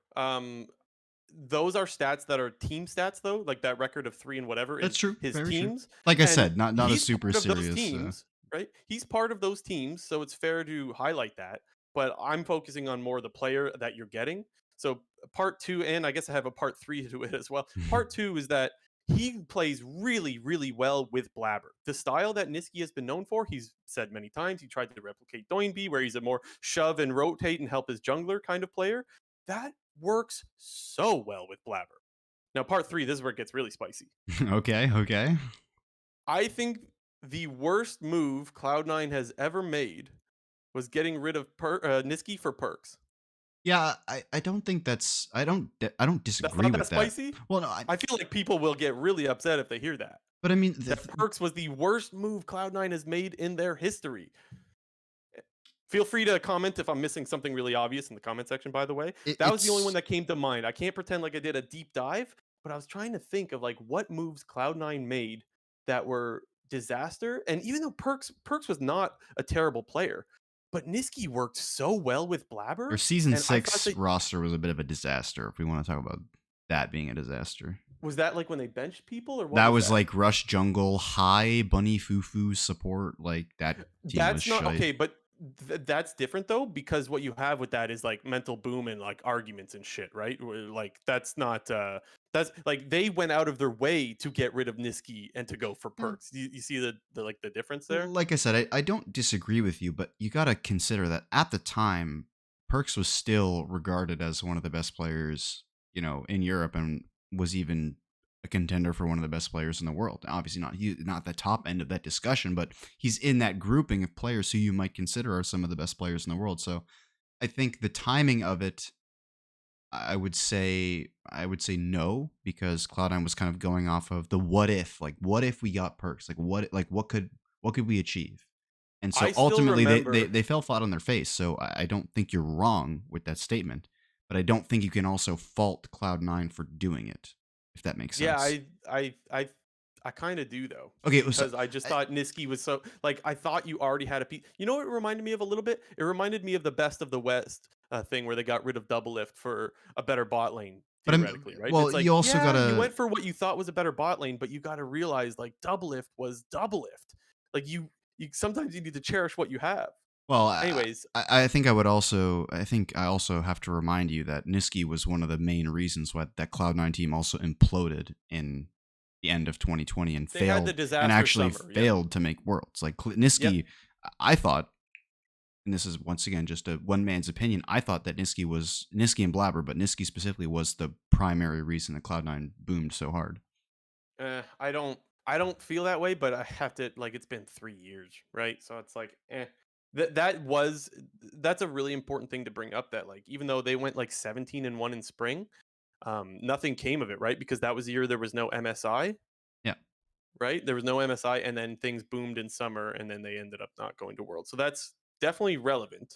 Those are stats that are team stats though, like that record of 3 and whatever that's is true, his very true. teams. Like I And said, not a he's super part of those serious. teams, right? He's part of those teams, so it's fair to highlight that. But I'm focusing on more the player that you're getting. So part 2, and I guess I have a part 3 to it as well. Part 2 is that he plays really, really well with Blabber. The style that Niski has been known for, he's said many times, he tried to replicate Doinby, where he's a more shove and rotate and help his jungler kind of player. That works so well with Blabber. Now, part 3, this is where it gets really spicy. Okay. I think the worst move Cloud9 has ever made was getting rid of Niski for perks. Yeah, I don't think I don't That's disagree not that with that. spicy. Well, no, I feel like people will get really upset if they hear that. but I mean, That perks was the worst move Cloud9 has made in their history. Feel free to comment if I'm missing something really obvious in the comment section, by the way. That was the only one it's that came to mind. I can't pretend like I did a deep dive, but I was trying to think of like what moves Cloud9 made that were disaster. And even though Perks was not a terrible player, but Niski worked so well with their Blabber. season And I thought 6 that roster was a bit of a disaster. If we want to talk about that being a disaster, was that like when they benched people or what that was was that? like Rush Jungle, High Bunny Fufu support. Like that team was That's not shite. okay, but that's different though because what you have with that is like mental boom and like arguments and shit, right? Like that's not that's like they went out of their way to get rid of Niski and to go for Yeah. perks. You see the like the difference there? Like I said, I don't disagree with you, but you got to consider that at the time, Perks was still regarded as one of the best players, in Europe, and was even a contender for one of the best players in the world. Obviously, not the top end of that discussion, but he's in that grouping of players who you might consider are some of the best players in the world. So I think the timing of it, I would say no, because Cloud9 was kind of going off of the what if, like what if we got Perks, like what could we achieve, and so I still ultimately they remember they, they fell flat on their face. So I don't think you're wrong with that statement, but I don't think you can also fault Cloud9 for doing it, if that makes Yeah, sense. I kind of do though, Okay, so because I just I, thought Niski was so like I thought you already had a piece. You know what it reminded me of a little bit? It reminded me of the best of the West thing where they got rid of double lift for a better bot lane but I'm theoretically, right? well, It's like, you also yeah, you gotta went for what you thought was a better bot lane, but you got to realize like double lift was double lift. Like you sometimes you need to cherish what you have. well, Anyways, I think I would also I think I also have to remind you that Niski was one of the main reasons why that Cloud9 team also imploded in the end of 2020 and they had the failed and disaster actually summer. Yep. failed to make worlds. Like Yep. Niski, I thought, and this is once again just a one man's opinion. I thought that Niski and Blabber, but Niski specifically was the primary reason that Cloud9 boomed so hard. I don't feel that way, but I have to like it's been 3 years, right? So it's like, that's a really important thing to bring up that like even though they went like 17-1 in spring, nothing came of it, right? Because that was the year there was no MSI, Yeah. right? There was no MSI and then things boomed in summer and then they ended up not going to World. So that's definitely relevant.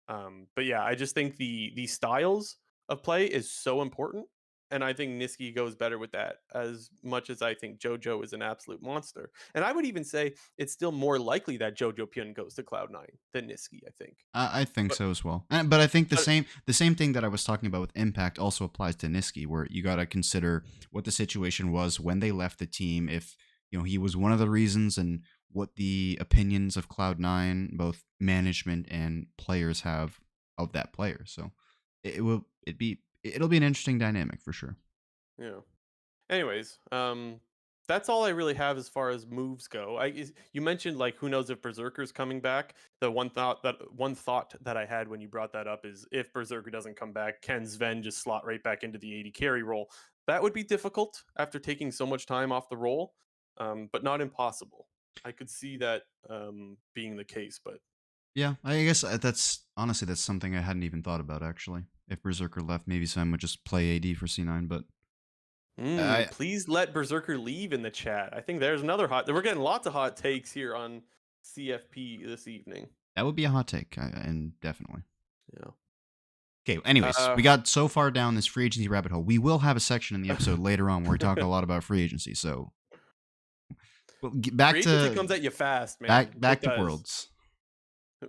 But yeah, I just think the styles of play is so important, and I think Niski goes better with that as much as I think JoJo is an absolute monster. And I would even say it's still more likely that JoJo Pyun goes to Cloud9 than Niski. I think, I think but so as well. But I think but the same thing that I was talking about with Impact also applies to Niski, where you got to consider what the situation was when they left the team. If he was one of the reasons, and what the opinions of Cloud9, both management and players, have of that player. So it'll be an interesting dynamic for sure. yeah. Anyways, that's all I really have as far as moves go. You mentioned like who knows if Berserker's coming back. The one thought that I had when you brought that up is if Berserker doesn't come back, can Sven just slot right back into the 80 carry role? That would be difficult after taking so much time off the role, but not impossible. I could see that being the case, but Yeah, I guess that's honestly that's something I hadn't even thought about actually. If Berserker left, maybe Sam would just play AD for C9, but I please let Berserker leave in the chat. I think there's another hot. We're getting lots of hot takes here on CFP this evening. that would be a hot take, and definitely. Yeah. Okay, anyways, Uh, we got so far down this free agency rabbit hole. We will have a section in the episode later on where we talk a lot about free agency. So, well, Free agency comes at you fast, man. back It to does. worlds.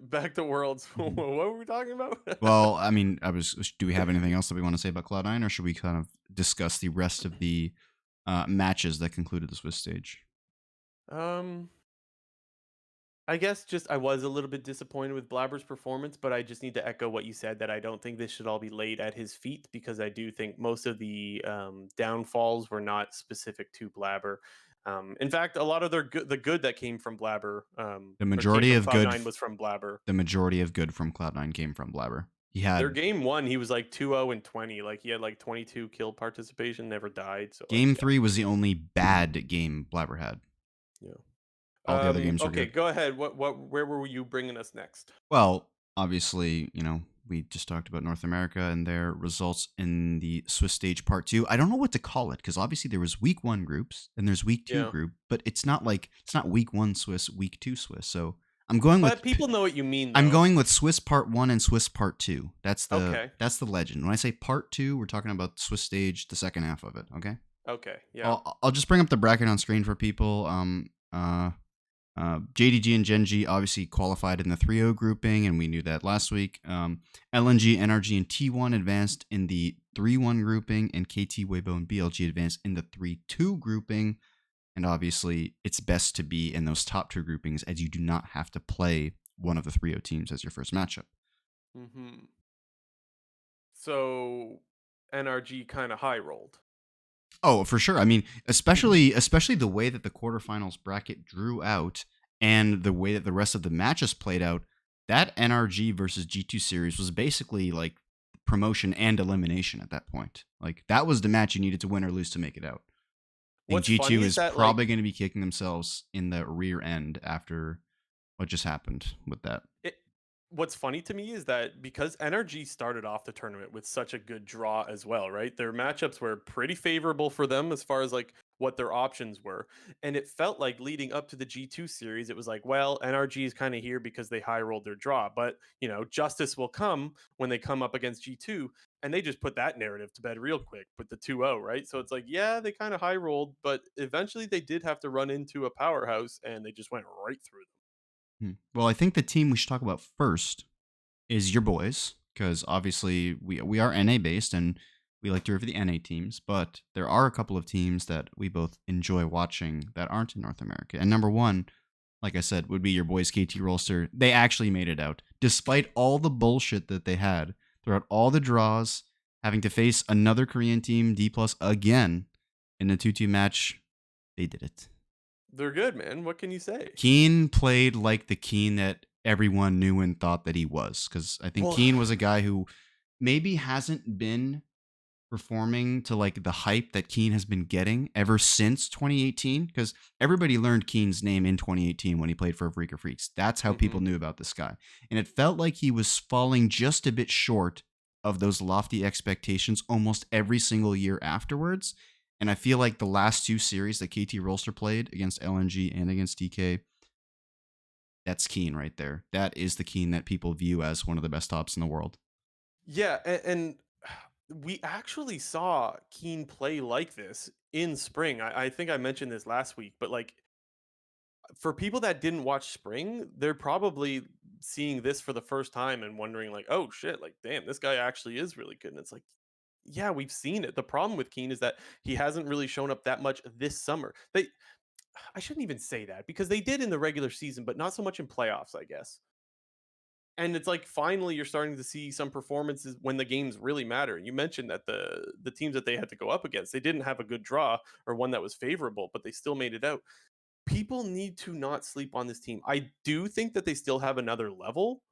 Back to worlds. What Mhm. were we talking about? Well, I mean, I was. Do we have anything else that we want to say about Cloud9, or should we kind of discuss the rest of the matches that concluded the Swiss stage? um, I guess just I was a little bit disappointed with Blabber's performance, but I just need to echo what you said that I don't think this should all be laid at his feet because I do think most of the downfalls were not specific to Blabber. In fact, a lot of the good that came from Blabber The or came majority from of good, Cloud9 was from Blabber. the majority of good from Cloud9 came from Blabber. He Their had game one, he was like 2-0 and 20. Like he had like 22 kill participation, never died. So like game yeah. 3 was the only bad game Blabber had. Yeah. All the other games were Okay, good. go ahead. Where were you bringing us next? Well, obviously, we just talked about North America and their results in the Swiss stage part two. I don't know what to call it because obviously there was week one groups and there's week two Yeah. group, but it's not like it's not week one Swiss, week two Swiss. So I'm going with But people know what you mean I'm though. going with Swiss part one and Swiss part two. Okay. That's the legend. When I say part two, we're talking about Swiss stage, the second half of it. Okay. Okay. Yeah. I'll just bring up the bracket on screen for people. JDG and GenG obviously qualified in the 3-0 grouping, and we knew that last week. LNG, NRG, and T1 advanced in the 3-1 grouping, and KT, Weibo, and BLG advanced in the 3-2 grouping. And obviously, it's best to be in those top two groupings as you do not have to play one of the 3-0 teams as your first matchup. Hmm. So NRG kind of high rolled. Oh, for sure. I mean, especially the way that the quarterfinals bracket drew out and the way that the rest of the matches played out, that NRG versus G2 series was basically like promotion and elimination at that point. Like that was the match you needed to win or lose to make it out. I think What's funny G2 is is that probably like going to be kicking themselves in the rear end after what just happened with that. it what's funny to me is that because NRG started off the tournament with such a good draw as well, right? Their matchups were pretty favorable for them as far as like what their options were. And it felt like leading up to the G2 series, it was like, well, NRG is kind of here because they high rolled their draw, but justice will come when they come up against G2. And they just put that narrative to bed real quick with the 2-0, right? So it's like, yeah, they kind of high rolled, but eventually they did have to run into a powerhouse and they just went right through them. Well, I think the team we should talk about first is your boys, because obviously we are NA based and we like to root for the NA teams, but there are a couple of teams that we both enjoy watching that aren't in North America. And number one, like I said, would be your boys KT Rolster. They actually made it out, despite all the bullshit that they had throughout all the draws, having to face another Korean team, D plus again, in a 2-2 match. They did it. They're good, man. What can you say? Keen played like the Keen that everyone knew and thought that he was, because I think Well, Keen was a guy who maybe hasn't been performing to like the hype that Keen has been getting ever since 2018, because everybody learned Keen's name in 2018 when he played for Freaker Freaks. That's how people mhm. knew about this guy. And it felt like he was falling just a bit short of those lofty expectations almost every single year afterwards. And I feel like the last two series that KT Rolster played against LNG and against DK, that's Keen right there. That is the Keen that people view as one of the best tops in the world. Yeah, and we actually saw Keen play like this in spring. I think I mentioned this last week, but like for people that didn't watch spring, they're probably seeing this for the first time and wondering like, oh shit, like damn, this guy actually is really good. And it's like, yeah, we've seen it. The problem with Keen is that he hasn't really shown up that much this summer. I shouldn't even say that because they did in the regular season, but not so much in playoffs, I guess. And it's like finally you're starting to see some performances when the games really matter. You mentioned that the teams that they had to go up against, they didn't have a good draw or one that was favorable, but they still made it out. People need to not sleep on this team. I do think that they still have another level.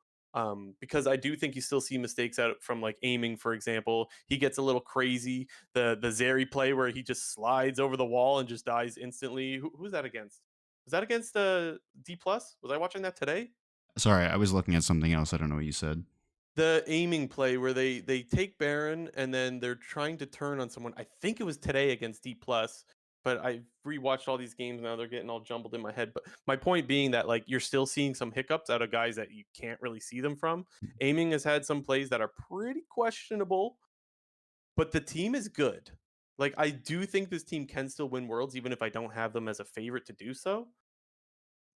Because I do think you still see mistakes out from like aiming, for example. He gets a little crazy. The Zeri play where he just slides over the wall and just dies instantly. Who's that against? Was that against D plus? Was I watching that today? Sorry, I was looking at something else. I don't know what you said. The aiming play where they take Baron and then they're trying to turn on someone. I think it was today against D plus, but I rewatched all these games now. They're getting all jumbled in my head. But my point being that like you're still seeing some hiccups out of guys that you can't really see them from. Aiming has had some plays that are pretty questionable, but the team is good. Like I do think this team can still win worlds, even if I don't have them as a favorite to do so.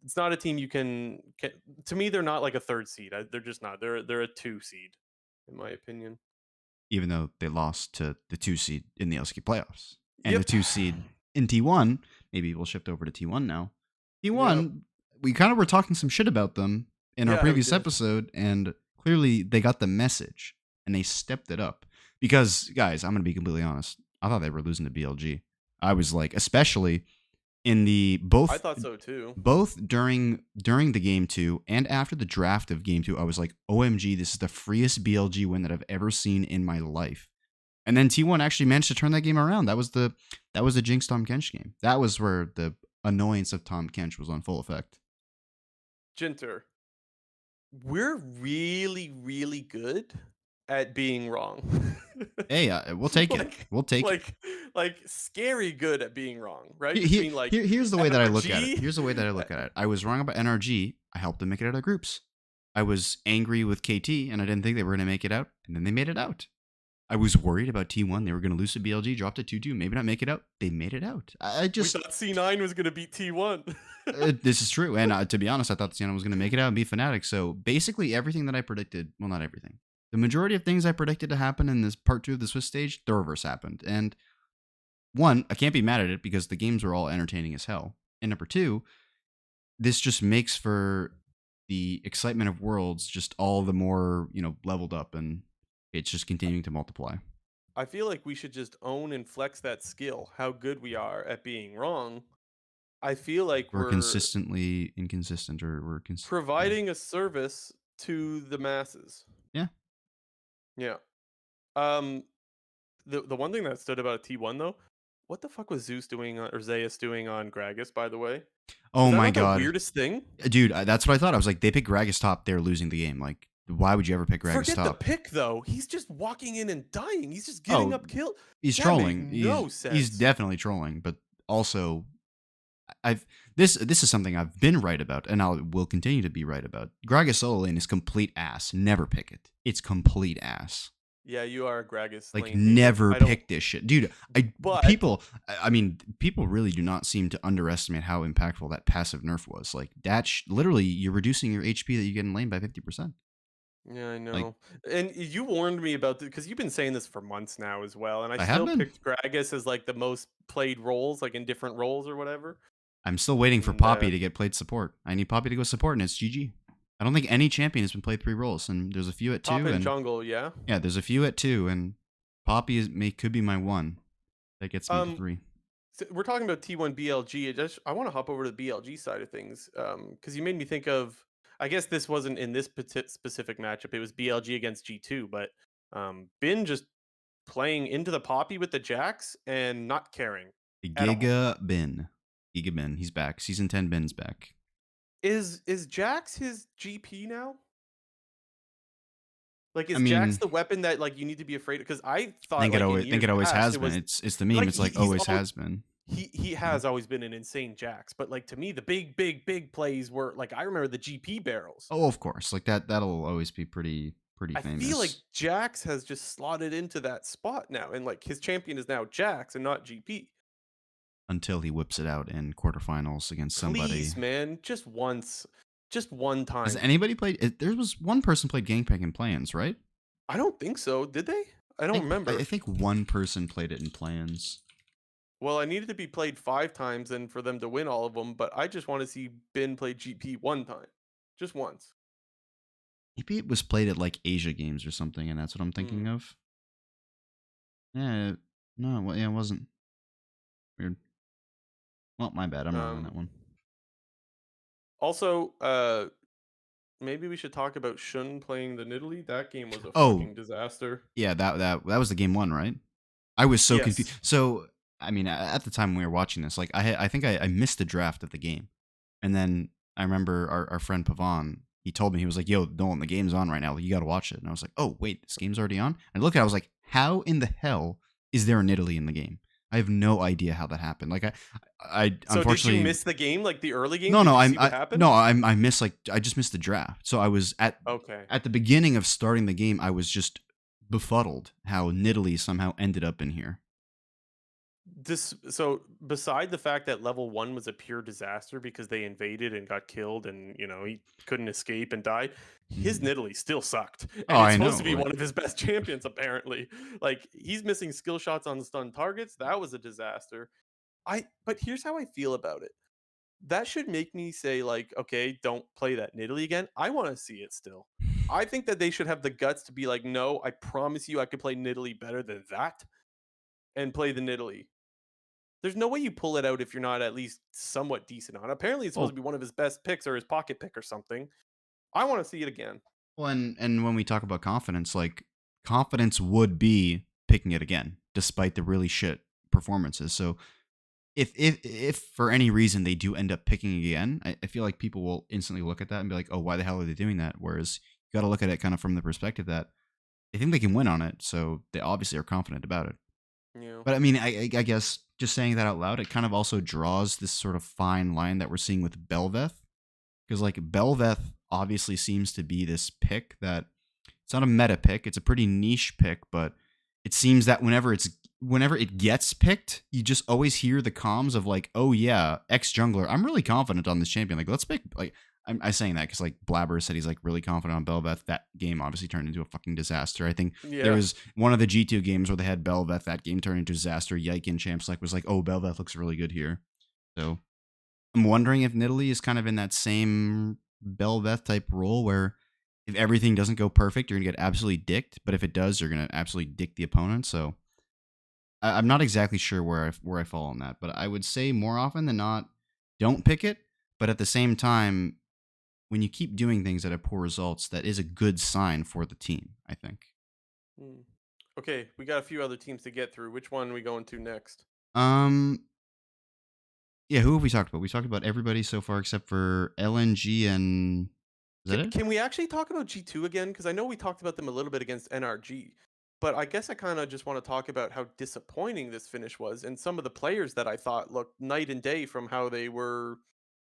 It's not a team you can to me, they're not like a 3rd seed. They're just not. They're a 2 seed, in my opinion. Even though they lost to the 2 seed in the LCK playoffs. And the Yep. 2 seed in T1, maybe we'll shift over to T1 now. Yep. T1, we kind of were talking some shit about them in our Yeah, we previous did. episode, and clearly they got the message and they stepped it up. Because, guys, I'm going to be completely honest. I thought they were losing to BLG. I was like, especially in the I both thought so too. both during the game two and after the draft of game two, I was like, OMG, this is the freest BLG win that I've ever seen in my life. And then T1 actually managed to turn that game around. That was the Jinx Tom Kench game. That was where the annoyance of Tom Kench was on full effect. Jinter, we're really, really good at being wrong. Hey, we'll take it. like, We'll take it. like scary good at being wrong, right? He- he- Between like here's the way that I look at it. NRG. Here's the way that I look at it. I was wrong about NRG. I helped them make it out of groups. I was angry with KT, and I didn't think they were going to make it out, and then they made it out. I was worried about T1. They were going to lose to BLG, drop to 2-2, maybe not make it out. They made it out. I We just, thought C9 was gonna beat T1. this is true. And to be honest, I thought Sienna was going to make it out and be Fnatic. So basically everything that I predicted, well, not everything. The majority of things I predicted to happen in this part 2 of the Swiss stage, the reverse happened. And one, I can't be mad at it because the games were all entertaining as hell. And number two, this just makes for the excitement of Worlds just all the more, leveled up, and it's just continuing to multiply. I feel like we should just own and flex that skill, how good we are at being wrong. I feel like We're we're consistently inconsistent, or yeah. providing a service to the masses. Yeah. Yeah. Um, the one thing that stood about T1 though, what the fuck was Zeus doing or Zeus doing on Gragas, by the way? Was Oh that my not the god. weirdest thing? Dude, that's what I thought. I was like, they pick Gragas top, they're losing the game. Like, why would you ever pick Gragas Forget the top? pick though. He's just walking in and dying. He's just giving Oh, up kill. he's That made trolling. no He's sense. definitely trolling, but also I've this is something I've been right about, and I will continue to be right about. Gragas solo lane is complete ass. Never pick it. It's complete ass. Yeah, you are a Gragas Like, lane hater. never I don't, pick this shit, dude. but I mean, people really do not seem to underestimate how impactful that passive nerf was. Like that, literally, you're reducing your HP that you get in lane by 50%. yeah, I Like, know. And you warned me about this because you've been saying this for months now as well. And I I have still been. picked Gragas as like the most played roles, like in different roles or whatever. I'm still waiting for And Poppy to get played support. I need Poppy to go support, and it's GG. I don't think any champion has been played 3 roles, and there's a few at top 2, and and jungle, yeah. yeah, there's a few at 2, and Poppy could be my one that gets me to Um, 3. so we're talking about T1 BLG. I want to hop over to the BLG side of things because you made me think of. I guess this wasn't in this specific matchup. It was BLG against G2, but Bin just playing into the Poppy with the Jax and not caring at all. Giga Bin, he's back. Season 10 Bin's back. Is Jax his GP now? Like, I is Jax mean, the weapon that like you need to be afraid of? Because I thought in think years it always past has it been. was It's the meme. like It's like he's always has been. he You know? has always been an insane Jax, but like to me the big plays were like I remember the GP barrels. Oh, of course. Like that'll always be pretty I feel like famous Jax has just slotted into that spot now, and like his champion is now Jax and not GP. until he whips it out in quarterfinals against somebody. Please, man, just once, just one Has time. anybody played? There was one person played Gangplank in plans, right? I don't think so. Did they? I don't I remember. think one person played it in plans. Well, I needed to be played 5 times and for them to win all of them, but I just want to see Ben play GP one time, just once. Maybe it was played at like Asia Games or something, and that's what I'm thinking Hmm. of. Yeah, no, well, yeah, it wasn't. Weird. Well, my bad. I'm wrong on that Um. one. Also, maybe we should talk about Shun playing the Nidalee. That game was a Oh, fucking disaster. yeah, that was the game one, right? I was so confused. Yes. So, I mean, at the time when we were watching this, like, I think I missed the draft of the game, and then I remember our friend Pavan. He told me, he was like, "Yo, Nolan, the game's on right now. Like, you got to watch it." And I was like, "Oh, wait, this game's already on." And I looked at it, I was like, "How in the hell is there an Italy in the game?" I have no idea how that happened. Like, I So did you unfortunately miss the game, like the early game? no, Did no, you see what happened? I missed, like, I just missed the draft. So I was Okay. at the beginning of starting the game, I was just befuddled how Nidalee somehow ended up in here. This so beside the fact that level 1 was a pure disaster because they invaded and got killed and he couldn't escape and died, his Mhm. Nidalee still sucked. Oh, And it's I supposed know. to be Like, one of his best champions apparently. Like he's missing skill shots on stun targets. That was a disaster. I But here's how I feel about it. That should make me say like, okay, don't play that Nidalee again. I want to see it still. I think that they should have the guts to be like, no, I promise you I could play Nidalee better than that and play the Nidalee. There's no way you pull it out if you're not at least somewhat decent on it. Apparently, it's supposed to well, be one of his best picks or his pocket pick or something. I want to see it again. and when we talk about confidence, like, confidence would be picking it again, despite the really shit performances. So if for any reason they do end up picking again, I feel like people will instantly look at that and be like, "Oh, why the hell are they doing that?" Whereas you got to look at it kind of from the perspective that they think they can win on it, so they obviously are confident about it. You But I mean, I guess just saying that out loud, it kind of also draws this sort of fine line that we're seeing with Belveth, because like Belveth obviously seems to be this pick that it's not a meta pick, it's a pretty niche pick, but it seems that whenever it gets picked, you just always hear the comms of like, "Oh yeah, ex jungler, I'm really confident on this champion. Like, let's pick." Like, I'm saying that because like Blabber said he's like really confident on Belveth. That game obviously turned into a fucking disaster. I think there Yeah. was one of the G2 games where they had Belveth. That game turned into a disaster. Yiken Champs like was like, "Oh, Belveth looks really good here." So I'm wondering if Nidalee is kind of in that same Belveth type role where if everything doesn't go perfect, you're gonna get absolutely dicked. But if it does, you're gonna absolutely dick the opponent. So I'm not exactly sure where I fall on that, but I would say more often than not, don't pick it. But at the same time, when you keep doing things that have poor results, that is a good sign for the team, I think. Hmm. Okay, we got a few other teams to get through. Which one are we going to next? Um, yeah, who have we talked about? We talked about everybody so far except for LNG and is that it? Can we actually talk about G2 again? Because I know we talked about them a little bit against NRG. but I guess I kind of just want to talk about how disappointing this finish was, and some of the players that I thought looked night and day from how they were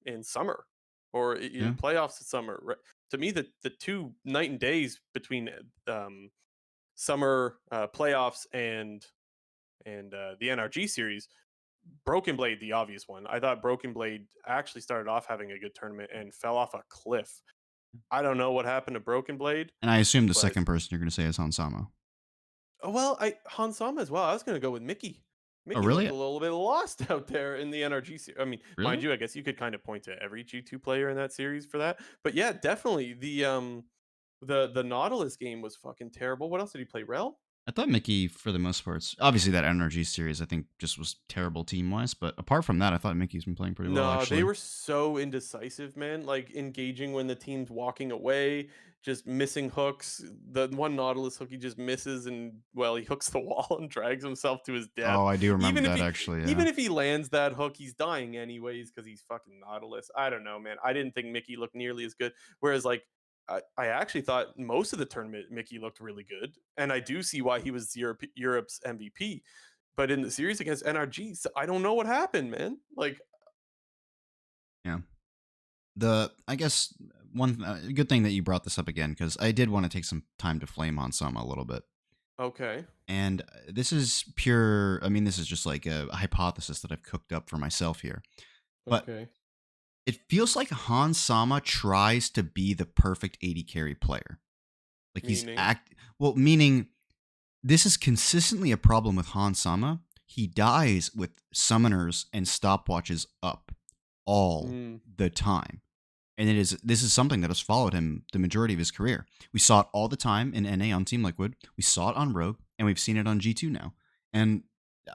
in summer or in Yeah. playoffs in summer. To me, the two night and days between summer playoffs and the NRG series. Broken Blade, the obvious one. I thought Broken Blade actually started off having a good tournament and fell off a cliff. I don't know what happened to Broken Blade, And I assume the but second person you're going to say is Hansama. well, I Hansama as well. I was going to go with Mickey. Oh, Mickey looked really? a little bit lost out there in the NRG series. I mean, mind Really? you, I guess you could kind of point to every G2 player in that series for that. But yeah, definitely the Nautilus game was fucking terrible. What else did he play? Rel? I thought Mickey, for the most part, obviously that NRG series, I think just was terrible team wise. But apart from that, I thought Mickey's been playing pretty well, No, they actually. were so indecisive, man. Like engaging when the team's walking away, just missing hooks. The one Nautilus hook he just misses, and well, he hooks the wall and drags himself to his death. Oh, I do remember Even if that, he actually. Yeah. even if he lands that hook, he's dying anyways because he's fucking Nautilus. I don't know, man. I didn't think Mickey looked nearly as good. Whereas like I actually thought most of the tournament Mickey looked really good, and I do see why he was Europe's MVP. But in the series against NRG, I don't know what happened, man. Like, Yeah. I guess one good thing that you brought this up again, because I did want to take some time to flame on some a little bit. okay. And this is pure, I mean, this is just like a hypothesis that I've cooked up for myself here. But Okay. it feels like Han Sama tries to be the perfect AD carry player. Like Meaning? meaning this is consistently a problem with Han Sama. He dies with summoners and stopwatches up all Mm, the time. And this is something that has followed him the majority of his career. We saw it all the time in NA on Team Liquid. We saw it on Rogue, and we've seen it on G2 now. And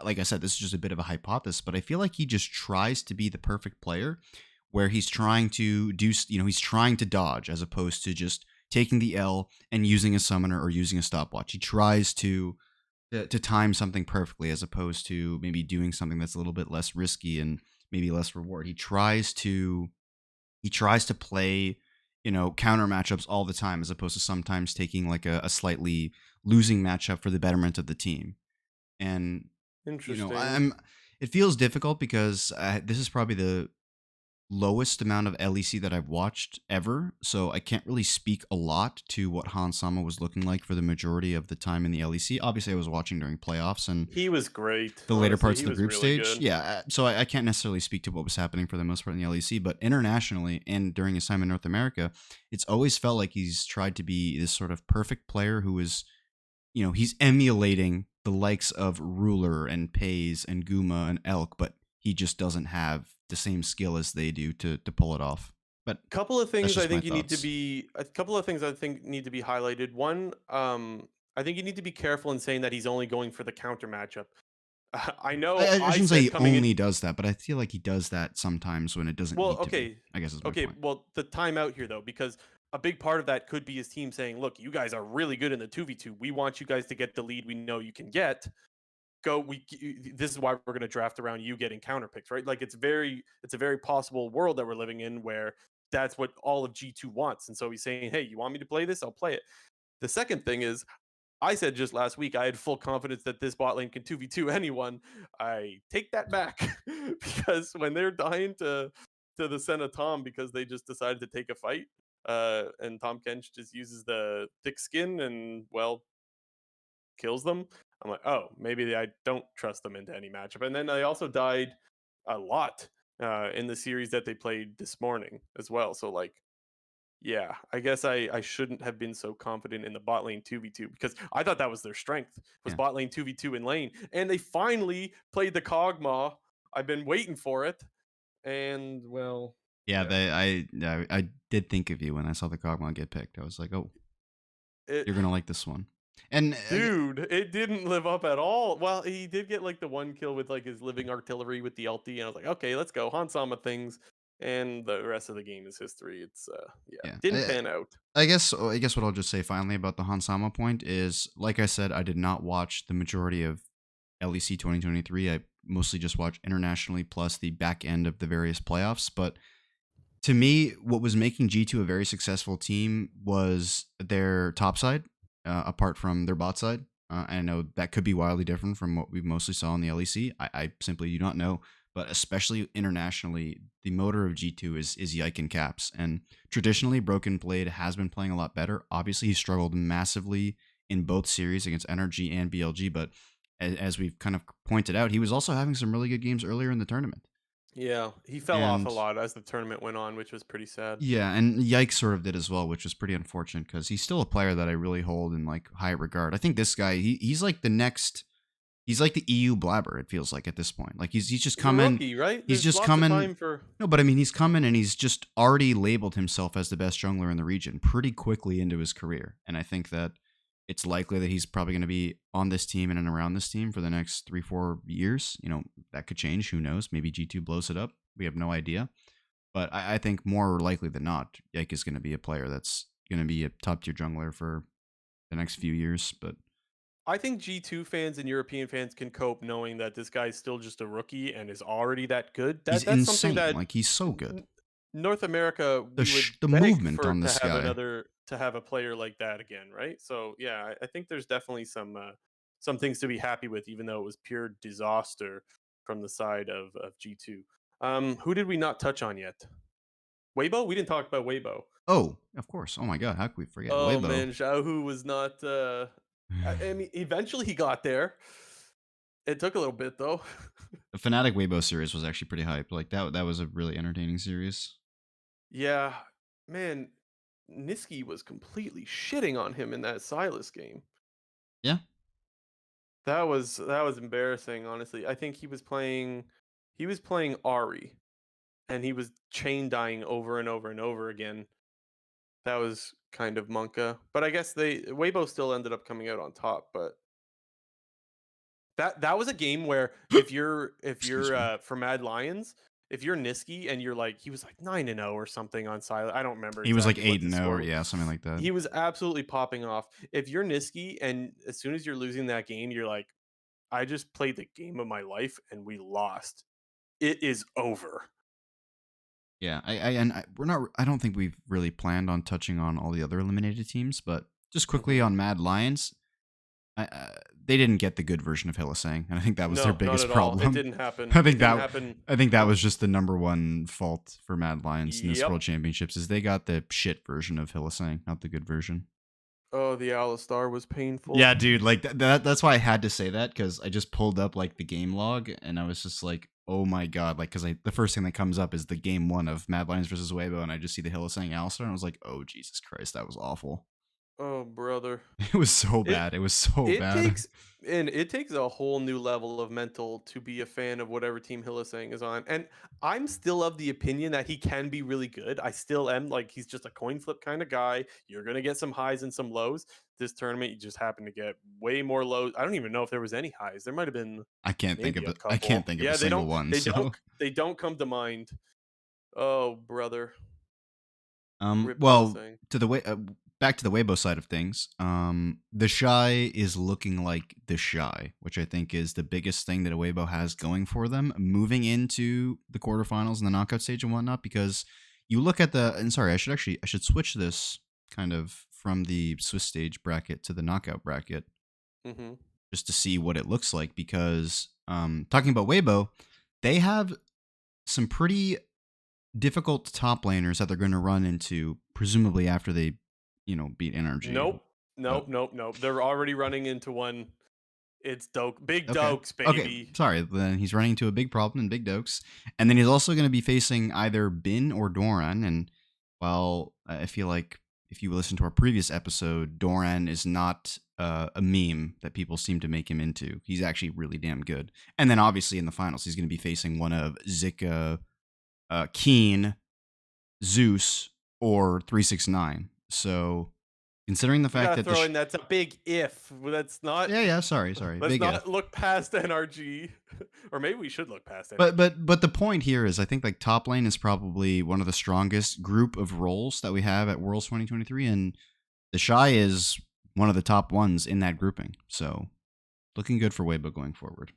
like I said, this is just a bit of a hypothesis, but I feel like he just tries to be the perfect player where he's trying to he's trying to dodge as opposed to just taking the L and using a summoner or using a stopwatch. He tries to time something perfectly as opposed to maybe doing something that's a little bit less risky and maybe less reward. He tries to play, counter matchups all the time as opposed to sometimes taking like a slightly losing matchup for the betterment of the team. And interesting. I'm it feels difficult because this is probably the lowest amount of LEC that I've watched ever, so I can't really speak a lot to what Han Sama was looking like for the majority of the time in the LEC. Obviously, I was watching during playoffs and He was great, the later honestly, parts he of the was group really stage. good. Yeah, so I can't necessarily speak to what was happening for the most part in the LEC, but internationally and during his time in North America, it's always felt like he's tried to be this sort of perfect player who is, he's emulating the likes of Ruler and Pays and Guma and Elk, but he just doesn't have the same skill as they do to pull it off. But Couple of that's things I just my think you need to thoughts. be a couple of things I think need to be highlighted. One, I think you need to be careful in saying that he's only going for the counter matchup. I know I I shouldn't say said he coming in. only does that, but I feel like he does that sometimes when it doesn't Well, need to be. okay. I guess is my Okay, point. well, the timeout here though, because a big part of that could be his team saying, "Look, you guys are really good in the 2v2. We want you guys to get the lead we know you can get. Go this is why we're going to draft around you getting counter picks," right? Like it's a very possible world that we're living in where that's what all of G2 wants. And so he's saying, "Hey, you want me to play this? I'll play it." The second thing is I said just last week I had full confidence that this bot lane can 2v2 anyone. I take that back because when they're dying to the Senna Tom because they just decided to take a fight, and Tom Kench just uses the thick skin and well kills them. I'm like, oh, maybe I don't trust them into any matchup. And then I also died a lot in the series that they played this morning as well. So like yeah, I guess I shouldn't have been so confident in the bot lane 2v2 because I thought that was their strength was Yeah. bot lane 2v2 in lane. And they finally played the Kog'Maw. I've been waiting for it. And well, Yeah, yeah. I did think of you when I saw the Kog'Maw get picked. I was like, oh, It you're gonna like this one. And dude, it didn't live up at all. Well, he did get like the one kill with like his living artillery with the ulti, and I was like, okay, let's go. Hansama things. And the rest of the game is history. It's yeah, yeah, didn't pan out. I guess what I'll just say finally about the Hansama point is, like I said, I did not watch the majority of LEC 2023. I mostly just watched internationally plus the back end of the various playoffs. But to me, what was making G2 a very successful team was their top side, apart from their bot side. I know that could be wildly different from what we mostly saw in the LEC. I simply do not know, but especially internationally, the motor of G2 is Yike and Caps, and traditionally Broken Blade has been playing a lot better. Obviously, he struggled massively in both series against NRG and BLG, but as we've kind of pointed out, he was also having some really good games earlier in the tournament. Yeah, he fell off a And lot as the tournament went on, which was pretty sad. yeah, and Yike sort of did as well, which was pretty unfortunate because he's still a player that I really hold in like high regard. I think this guy, he's like the next, he's like the EU Blabber. It feels like at this point, like he's just He's a coming, rookie, right? he's There's just lots of coming. time for. No, but I mean, he's coming and he's just already labeled himself as the best jungler in the region pretty quickly into his career, and I think that it's likely that he's probably going to be on this team and around this team for the next 3-4 years. That could change. Who knows? Maybe G2 blows it up. We have no idea. But I think more likely than not, Yike is going to be a player that's going to be a top tier jungler for the next few years. But I think G2 fans and European fans can cope knowing that this guy's still just a rookie and is already that good. he's That's something insane. that Like he's so good. n- North America we would The beg movement for on to this have guy. another to have a player like that again, right? So yeah, I think there's definitely some things to be happy with, even though it was pure disaster from the side of G2. Who did we not touch on yet? Weibo? We didn't talk about Weibo. Oh, of course. Oh my god, how could we forget Oh Weibo? man, Xiaohu was not. I mean, eventually he got there. It took a little bit though. The Fnatic Weibo series was actually pretty hype. Like that was a really entertaining series. Yeah, man, Niski was completely shitting on him in that Silas game. Yeah. That was embarrassing, honestly. I think he was playing Ari and he was chain dying over and over and over again. That was kind of Monka. But I guess they Weibo still ended up coming out on top, but that was a game where if you're Excuse me. for Mad Lions, if you're Niski and you're like he was like 9-0 or something on Silent. I don't remember He was like exactly what 8 the and 0, score. yeah, something like that. He was absolutely popping off. If you're Niski and as soon as you're losing that game, you're like, I just played the game of my life and we lost. It is over. Yeah, we're not. I don't think we've really planned on touching on all the other eliminated teams, but just quickly Mhm. on Mad Lions, they didn't get the good version of Hillisang, and I think that was their No, not biggest at all. It problem. didn't happen. I It think didn't that happen. I think that Nope. was just the number one fault for Mad Lions in this Yep. World Championships is they got the shit version of Hillisang, not the good version. Oh, the Alistar was painful. Yeah, dude, like that's why I had to say that because I just pulled up like the game log and I was just like, oh my god, like because the first thing that comes up is the game one of Mad Lions versus Weibo, and I just see the Hillisang Alistar, and I was like, oh Jesus Christ, that was awful. Oh, brother. It was so It bad. It was so It bad. takes it takes a whole new level of mental to be a fan of whatever team Hillisang is on. And I'm still of the opinion that he can be really good. I still am like he's just a coin flip kind of guy. You're gonna get some highs and some lows. This tournament, you just happen to get way more lows. I don't even know if there was any highs. There might have been maybe a I can't couple. think of a Yeah, single one. So they don't come to mind. Oh, brother. Rip well, Hillisang. to the way back to the Weibo side of things. The Shy is looking like the Shy, which I think is the biggest thing that Weibo has going for them moving into the quarterfinals and the knockout stage and whatnot. Because you look at the and sorry, I should switch this kind of from the Swiss stage bracket to the knockout bracket Mhm. just to see what it looks like. Because talking about Weibo, they have some pretty difficult top laners that they're going to run into, presumably after they, beat NRG. Nope. Oh, Nope. They're already running into one. It's Doke. Big okay. Dokes, Okay, baby. sorry. Then he's running into a big problem in Big Dokes, and then he's also going to be facing either Bin or Doran. And while I feel like if you listen to our previous episode, Doran is not a meme that people seem to make him into. He's actually really damn good. And then obviously in the finals, he's going to be facing one of Zika, Keen, Zeus, or 369. So considering the We fact gotta that the throw in that's a big if. yeah, sorry, Let's big not F. look past NRG, or maybe we should look past But NRG. but but the point here is I think like top lane is probably one of the strongest group of roles that we have at Worlds 2023, and the Shy is one of the top ones in that grouping. So looking good for Weibo going forward.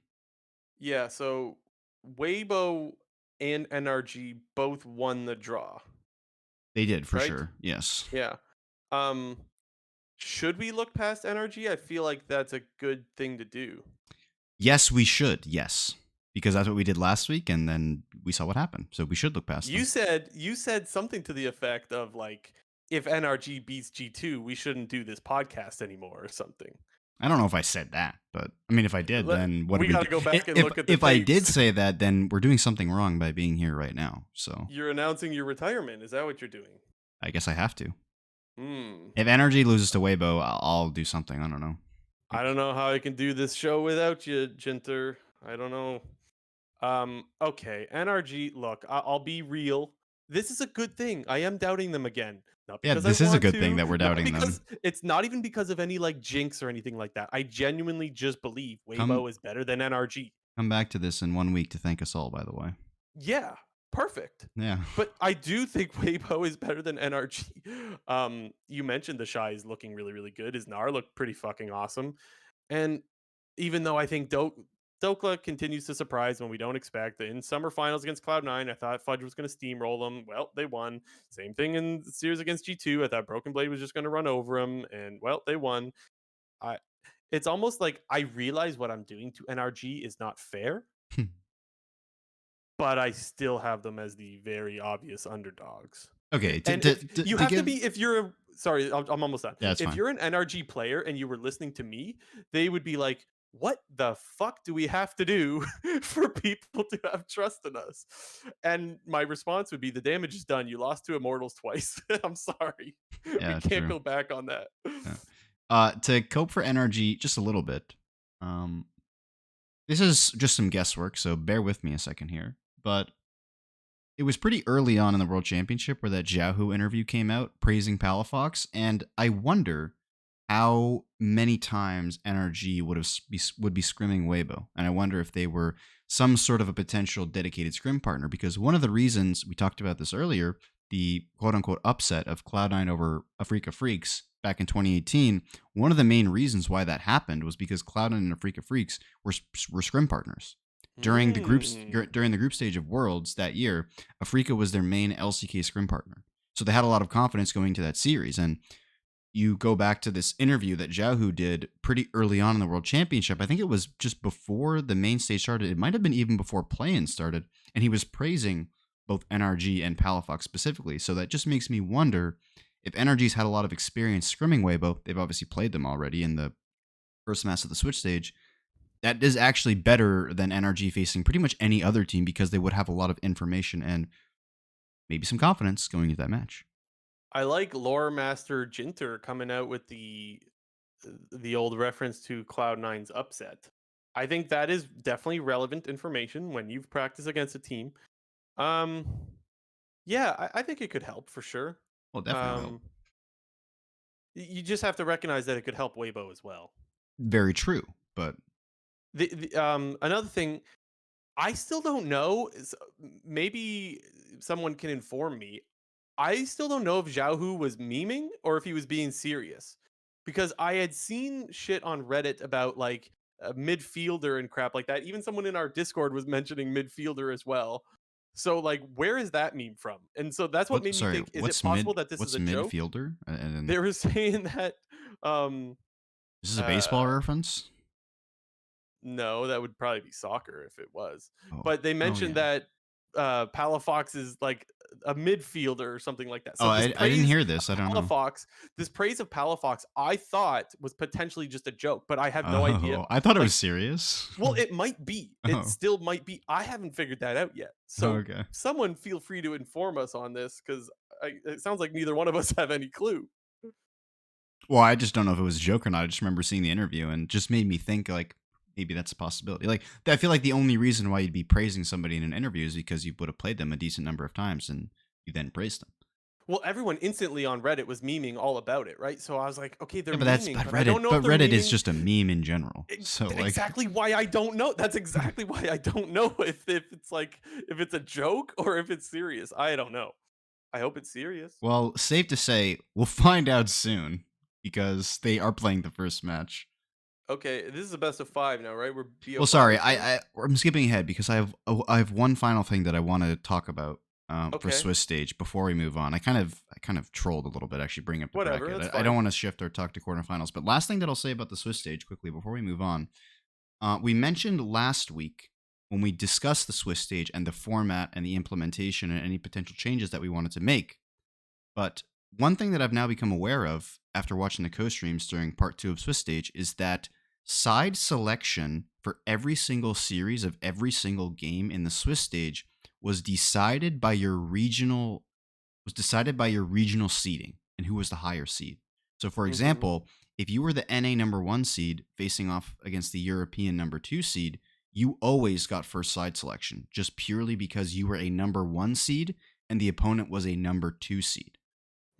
Yeah. So Weibo and NRG both won the draw, They did for right? sure. Yes. Yeah. Um. Should we look past NRG? I feel like that's a good thing to do. Yes, we should. Yes, because that's what we did last week, and then we saw what happened. So we should look past them. You said something to the effect of like, if NRG beats G2, we shouldn't do this podcast anymore or something. I don't know if I said that, but I mean, if I did, then what We did we got do? to go back and If look at the if I did tapes. say that, then we're doing something wrong by being here right now. So You're announcing your retirement. Is that what you're doing? I guess I have to. Hmm. If NRG loses to Weibo, I'll do something. I don't know. I don't know how I can do this show without you, Jinter. I don't know. Okay, NRG, look, I'll be real. This is a good thing. I am doubting them again. Not Yeah, because I this is a want good thing to, that we're not doubting them. because it's not even because of any like jinx or anything like that. I genuinely just believe Come Weibo is better than NRG. come back to this in 1 week to thank us all. By the way. Yeah, perfect. Yeah. But I do think Weibo is better than NRG. You mentioned the Shy is looking really, really good. His Gnar looked pretty fucking awesome. And even though I think Dokla continues to surprise when we don't expect, in summer finals against Cloud9, I thought Fudge was going to steamroll them. Well, they won. Same thing in the series against G2. I thought Broken Blade was just going to run over them, and well, they won. I. It's almost like I realize what I'm doing to NRG is not fair, but I still have them as the very obvious underdogs. Okay. And if you To have to give. be, if you're a, sorry, I'm almost done. Yeah, it's If fine. you're an NRG player and you were listening to me, they would be like, what the fuck do we have to do for people to have trust in us? And my response would be, the damage is done. You lost to Immortals twice. I'm sorry. We Yeah, can't true. go back on that. Yeah. To cope for NRG just a little bit. This is just some guesswork, so bear with me a second here. But it was pretty early on in the World Championship where that Jiahu interview came out praising Palafox, and I wonder how many times NRG would be scrimming Weibo, and I wonder if they were some sort of a potential dedicated scrim partner. Because one of the reasons we talked about this earlier, the quote unquote upset of Cloud9 over Afrika Freaks back in 2018, one of the main reasons why that happened was because Cloud9 and Afrika Freaks were scrim partners Mm. during the group stage of Worlds that year. Afrika was their main LCK scrim partner, so they had a lot of confidence going into that series. And you go back to this interview that Jiahu did pretty early on in the World Championship. I think it was just before the main stage started. It might have been even before play-in started, and he was praising both NRG and Palafox specifically. So that just makes me wonder if NRG's had a lot of experience scrimming Weibo. They've obviously played them already in the first match of the Switch stage. That is actually better than NRG facing pretty much any other team, because they would have a lot of information and maybe some confidence going into that match. I like Lore Master Jinter coming out with the old reference to Cloud9's upset. I think that is definitely relevant information when you've practiced against a team. Um, yeah, I think it could help for sure. Well, definitely will help. Um, you just have to recognize that it could help Weibo as well. Very true, but Another thing, I still don't know. Maybe someone can inform me. I still don't know if Xiaohu was memeing or if he was being serious, because I had seen shit on Reddit about like a midfielder and crap like that. Even someone in our Discord was mentioning midfielder as well. So like, where is that meme from? And so that's what what? made me Sorry, think: is it possible that this is What's a joke? midfielder? And They were saying that um this is a baseball uh reference. no, that would probably be soccer if it was. Oh, But they oh mentioned yeah. that Palafox is like a midfielder or something like that. Oh, So this I didn't praise hear this. I of don't know. Palafox, this praise of Palafox, I thought was potentially just a joke, but I have no idea. Oh, I thought it was Like, serious. well, it might be. It Oh, still might be. I haven't figured that out yet. So okay. someone feel free to inform us on this, because it sounds like neither one of us have any clue. Well, I just don't know if it was a joke or not. I just remember seeing the interview and just made me think like maybe that's a possibility. Like I feel like the only reason why you'd be praising somebody in an interview is because you would have played them a decent number of times and you then praised them. Well, everyone instantly on Reddit was memeing all about it, right? So I was like, okay, they're Yeah, memeing, but I don't know if But they're Reddit is memeing. just a meme in general. So like, Exactly why I don't know. That's exactly why I don't know if it's like, if it's a joke or if it's serious. I don't know. I hope it's serious. well, safe to say we'll find out soon because they are playing the first match. Okay, this is a best of 5 now, right? We're Well, BO5 sorry, or 2. I'm skipping ahead because I have one final thing that I want to talk about for Okay. Swiss stage before we move on. I kind of trolled a little bit, actually bring up the Whatever, bracket. that's I don't fine. want to shift or talk to quarterfinals, but last thing that I'll say about the Swiss stage quickly before we move on. We mentioned last week when we discussed the Swiss stage and the format and the implementation and any potential changes that we wanted to make. But one thing that I've now become aware of after watching the co-streams during part 2 of Swiss stage is that side selection for every single series of every single game in the Swiss stage was decided by your regional seeding and who was the higher seed. So, for Mhm. example, if you were the NA number 1 seed facing off against the European number 2 seed, you always got first side selection just purely because you were a number 1 seed and the opponent was a number 2 seed.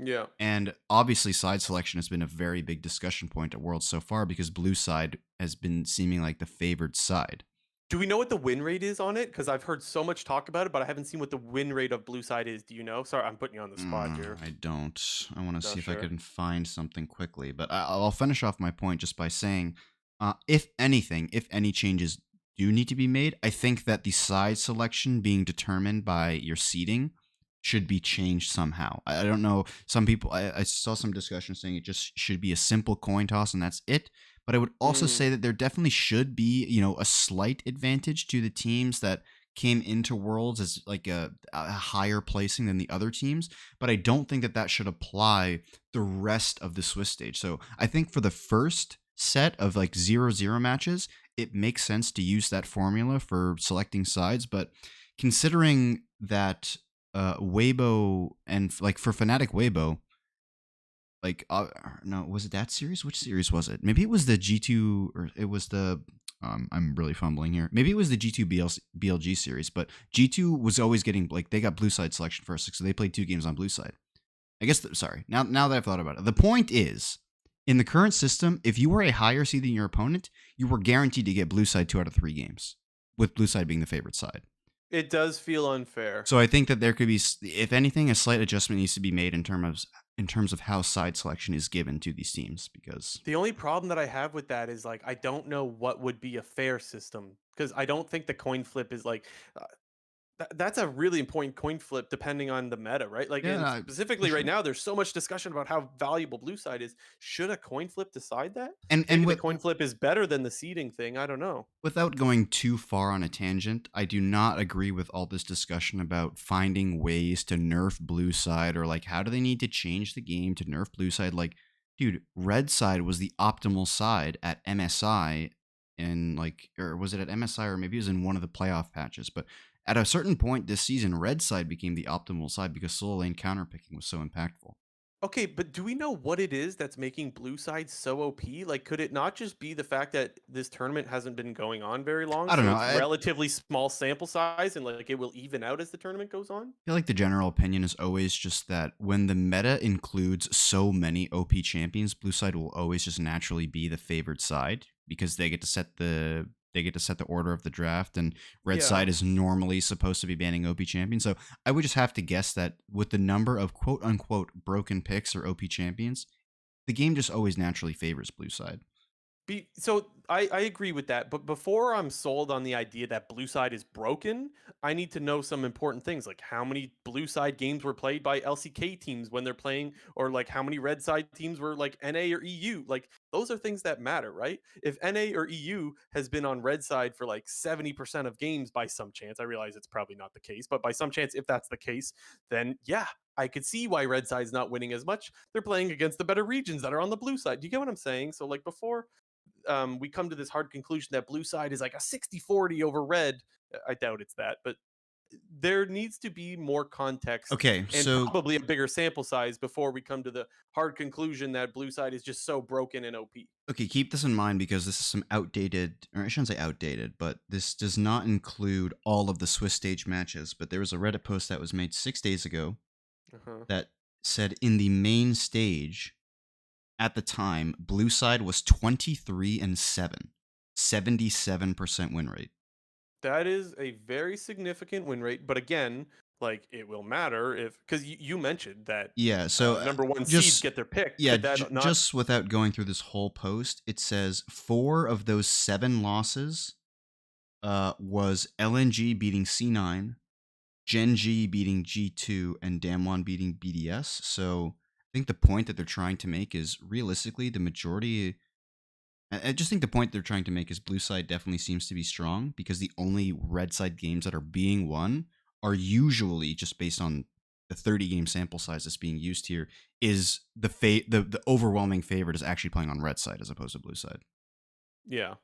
Yeah. And obviously, side selection has been a very big discussion point at Worlds so far because blue side has been seeming like the favored side. Do we know what the win rate is on it? Because I've heard so much talk about it, but I haven't seen what the win rate of blue side is. Do you know? Sorry, I'm putting you on the spot here. I don't. I want to see Not if I sure. can find something quickly, but I'll finish off my point just by saying, if anything, if any changes do need to be made, I think that the side selection being determined by your seeding should be changed somehow. I don't know. Some people, I saw some discussion saying it just should be a simple coin toss and that's it. But I would also say Mm. that there definitely should be, a slight advantage to the teams that came into Worlds as like a higher placing than the other teams, but I don't think that that should apply the rest of the Swiss stage. So I think for the first set of like 0-0 matches, it makes sense to use that formula for selecting sides. But considering that Weibo and like for Fnatic Weibo, like no, was it that series? Which series was it? Maybe it was the G2 or it was the I'm really fumbling here. Maybe it was the G2 BLG series, but G2 was always getting like they got blue side selection first, so they played 2 games on blue side. I guess sorry. Now that I've thought about it. The point is in the current system, if you were a higher seed than your opponent, you were guaranteed to get blue side 2 out of 3 games, with blue side being the favorite side. It does feel unfair. So I think that there could be, if anything, a slight adjustment needs to be made in terms of how side selection is given to these teams because The only problem that I have with that is like I don't know what would be a fair system because I don't think the coin flip is like uh, that's a really important coin flip depending on the meta, right? Like, and yeah, for specifically right sure. now, there's so much discussion about how valuable blue side is. Should a coin flip decide that? And Maybe the with coin flip is better than the seeding thing. I don't know. without going too far on a tangent, I do not agree with all this discussion about finding ways to nerf blue side or like how do they need to change the game to nerf blue side. Like, dude, red side was the optimal side at MSI and like or was it at MSI or maybe it was in one of the playoff patches, but at a certain point this season, red side became the optimal side because solo lane counterpicking was so impactful. Okay, but do we know what it is that's making blue side so OP? Like, could it not just be the fact that this tournament hasn't been going on very long, I don't so know. it's relatively small sample size, and like it will even out as the tournament goes on? Feel like the general opinion is always just that when the meta includes so many OP champions, blue side will always just naturally be the favored side because they get to set the order of the draft, and red side Yeah. is normally supposed to be banning OP champions. So I would just have to guess that with the number of quote unquote broken picks or OP champions, the game just always naturally favors blue side. So I agree with that, but before I'm sold on the idea that blue side is broken, I need to know some important things like how many blue side games were played by LCK teams when they're playing, or like how many red side teams were like NA or EU. Like those are things that matter, right? If NA or EU has been on red side for like 70% of games by some chance, I realize it's probably not the case, but by some chance, if that's the case, then yeah, I could see why red side's not winning as much. They're playing against the better regions that are on the blue side. Do you get what I'm saying? So like before we come to this hard conclusion that blue side is like a 60-40 over red. I doubt it's that, but there needs to be more context Okay, and so probably a bigger sample size before we come to the hard conclusion that blue side is just so broken and OP. okay, keep this in mind because this is some outdated, or I shouldn't say outdated, but this does not include all of the Swiss stage matches. But there was a Reddit post that was made 6 days ago Uh-huh. that said in the main stage at the time, blue side was 23-7, 77% win rate. That is a very significant win rate, but again, like it will matter if because you mentioned that Yeah, so number one seeds just get their pick. yeah, Could that not? just without going through this whole post, it says 4 of those 7 losses was LNG beating C9, GenG beating G2 and Damwon beating BDS. So I think the point that they're trying to make is realistically the majority. I just think the point they're trying to make is blue side definitely seems to be strong because the only red side games that are being won are usually just based on the 30 game sample size that's being used here is the overwhelming favorite is actually playing on red side as opposed to blue side. Yeah.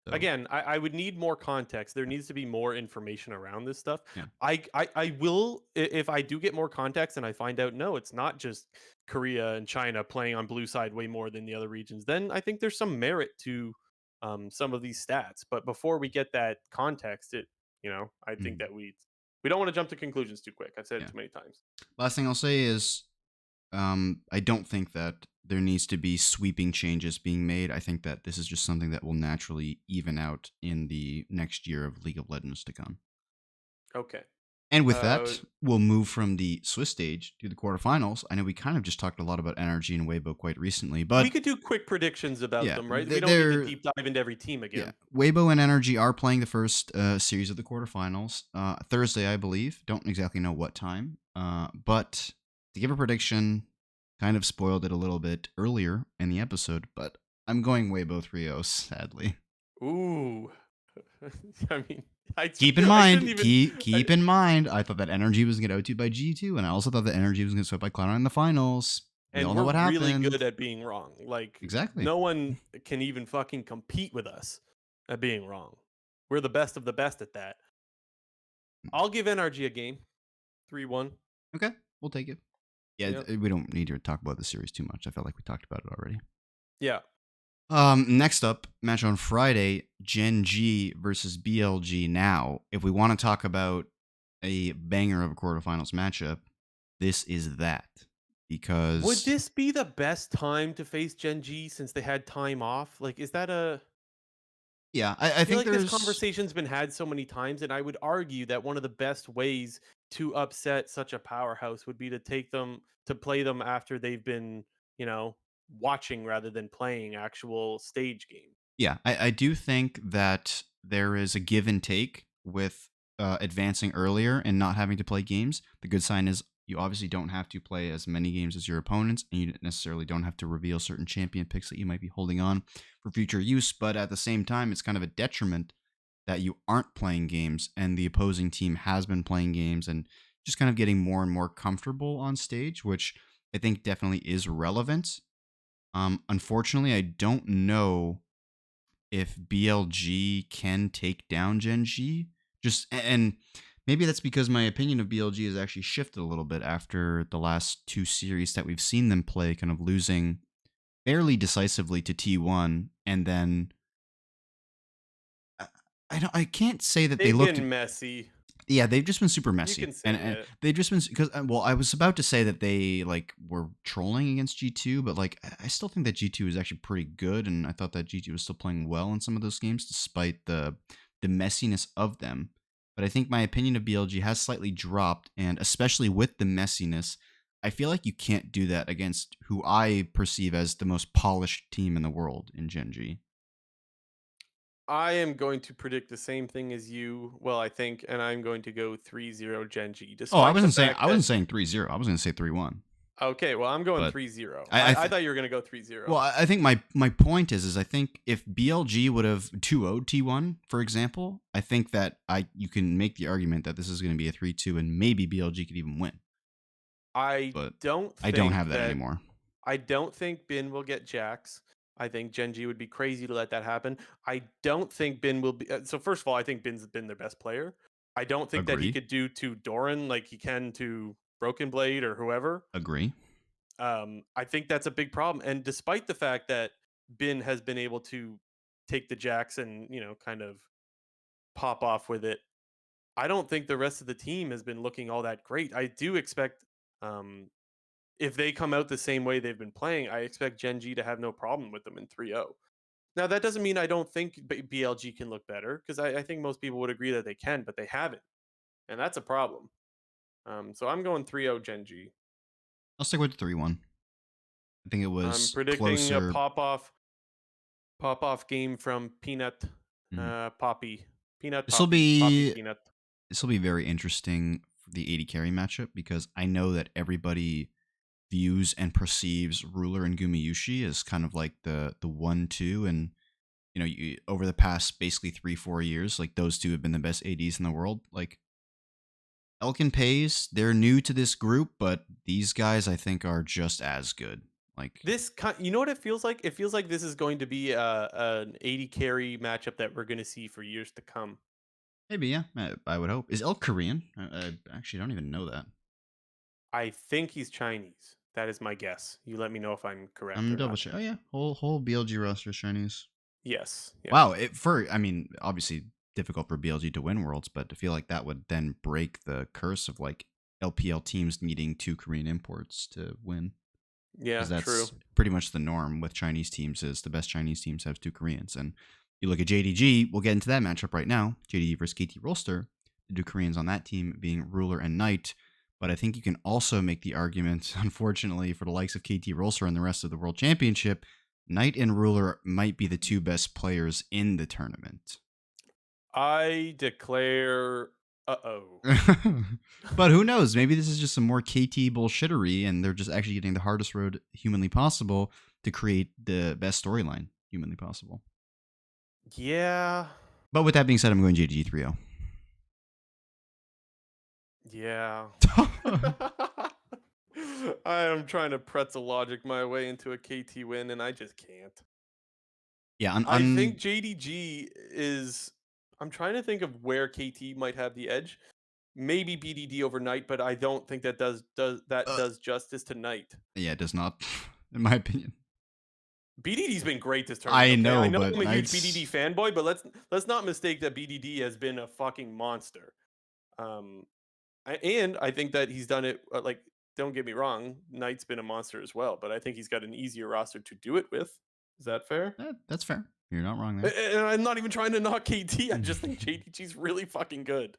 So Again, I would need more context. There needs to be more information around this stuff. yeah. I will if I do get more context and I find out no, it's not just Korea and China playing on blue side way more than the other regions. Then I think there's some merit to some of these stats. But before we get that context, I think Mhm. that we don't want to jump to conclusions too quick. I've said it Yeah. too many times. Last thing I'll say is I don't think that there needs to be sweeping changes being made. I think that this is just something that will naturally even out in the next year of League of Legends to come. Okay. And with Uh, that, we'll move from the Swiss stage to the quarterfinals. I know we kind of just talked a lot about NRG and Weibo quite recently, we but could do quick predictions about yeah, them, right? We don't need to deep dive into every team yeah, again. Weibo and NRG are playing the first series of the quarterfinals Thursday, I believe. Don't exactly know what time, but to give a prediction, kind of spoiled it a little bit earlier in the episode, but I'm going Weibo 3-0, sadly. Ooh. I mean, Keep in I shouldn't mind, even. keep in mind, I thought that Energy was going to get out by G2, and I also thought that Energy was going to sweep by Cloud9 in the finals. We all And know we're what really happened. good at being wrong. Like Exactly. no one can even fucking compete with us at being wrong. We're the best of the best at that. I'll give NRG a game, 3-1. Okay, we'll take it. Yeah, Yep. we don't need to talk about the series too much. I felt like we talked about it already. Yeah. Next up, match on Friday, GenG versus BLG. Now, if we want to talk about a banger of a quarterfinals matchup, this is that Would because this be the best time to face GenG since they had time off? Like, is that a yeah, I I feel think like this there's conversation's been had so many times, and I would argue that one of the best ways to upset such a powerhouse would be to play them after they've been, you know, watching rather than playing actual stage game. yeah, I do think that there is a give and take with advancing earlier and not having to play games. The good sign is you obviously don't have to play as many games as your opponents, and you necessarily don't have to reveal certain champion picks that you might be holding on for future use. But at the same time, it's kind of a detriment that you aren't playing games and the opposing team has been playing games and just kind of getting more and more comfortable on stage, which I think definitely is relevant. Unfortunately, I don't know if BLG can take down GenG. And maybe that's because my opinion of BLG has actually shifted a little bit after the last two series that we've seen them play, kind of losing fairly decisively to T1, and then I, I can't say that they They've looked. been messy. Yeah, they've just been super You messy, can say and it. they've just been because well, I was about to say that they like were trolling against G2, but like I still think that G2 is actually pretty good, and I thought that G2 was still playing well in some of those games despite the messiness of them. But I think my opinion of BLG has slightly dropped, and especially with the messiness, I feel like you can't do that against who I perceive as the most polished team in the world in GenG. I am going to predict the same thing as you. Well, I think, and I'm going to go 3-0 GenG, Oh, despite the fact I that wasn't saying 3-0. I was going to say 3-1. okay, well, I'm going But 3-0. I I thought you were going to go 3-0. well, I think my point is I think if BLG would have 2-0'd T1, for example, I think that you can make the argument that this is going to be a 3-2 and maybe BLG could even win. I But don't I don't think have that that anymore. I don't think Bin will get Jax. I think GenG would be crazy to let that happen. I don't think Bin will be. So first of all, I think Bin's been their best player. I don't think that he Agree. could do to Doran like he can to Broken Blade or whoever. Agree. I think that's a big problem. And despite the fact that Bin has been able to take the Jax and kind of pop off with it, I don't think the rest of the team has been looking all that great. I do expect um, if they come out the same way they've been playing, I expect GenG to have no problem with them in 3-0. Now, that doesn't mean I don't think BLG can look better because I think most people would agree that they can, but they haven't. And that's a problem. So I'm going 3-0 GenG. I'll stick with the 3-1. I think it I'm was predicting a closer. pop off game from Peanut Mhm. Poppy. Peanut This will Poppy. Poppy be Peanut. this will be very interesting the 80 carry matchup because I know that everybody views and perceives Ruler and Gumayushi as kind of like the 1-2, and over the past basically 3-4 years, like those two have been the best ADs in the world. Like Elk and Pays, they're new to this group, but these guys I think are just as good. Like You know what it feels like? It feels like this is going to be an 80 carry matchup that we're going to see for years to come. maybe, yeah, I would hope. Is Elk Korean? I actually don't even know that. I think he's Chinese. That is my guess. You let me know if I'm correct I'm or double not. check. Oh yeah, whole BLG roster is Chinese. Yes. Yeah. Wow, I mean, obviously difficult for BLG to win worlds, but I feel like that would then break the curse of like LPL teams needing 2 Korean imports to win, Yeah. because True. that's pretty much the norm with Chinese teams. Is the best Chinese teams have 2 Koreans, and you look at JDG. We'll get into that matchup right now. JDG versus KT Rolster. The 2 Koreans on that team being Ruler and Knight. But I think you can also make the argument, unfortunately, for the likes of KT Rolster and the rest of the World Championship, Knight and Ruler might be the 2 best players in the tournament. I declare. Uh-oh. But who knows? Maybe this is just some more KT bullshittery, and they're just actually getting the hardest road humanly possible to create the best storyline humanly possible. Yeah. But with that being said, I'm going JDG 3-0. Yeah. I am trying to pretzel logic my way into a KT win, and I just can't. Yeah, I think JDG is. I'm trying to think of where KT might have the edge. Maybe BDD over Knight, but I don't think that does justice to Knight. yeah, it does not, in my opinion. BDD's been great this tournament. I Okay, I know, know but I'm a huge BDD Knight's fanboy, but let's not mistake that BDD has been a fucking monster. Um, and I think that he's done it. Like, don't get me wrong, Knight's been a monster as well, but I think he's got an easier roster to do it with. Is that fair? that's fair. You're not wrong there. And I'm not even trying to knock KT. I just think JDG's really fucking good.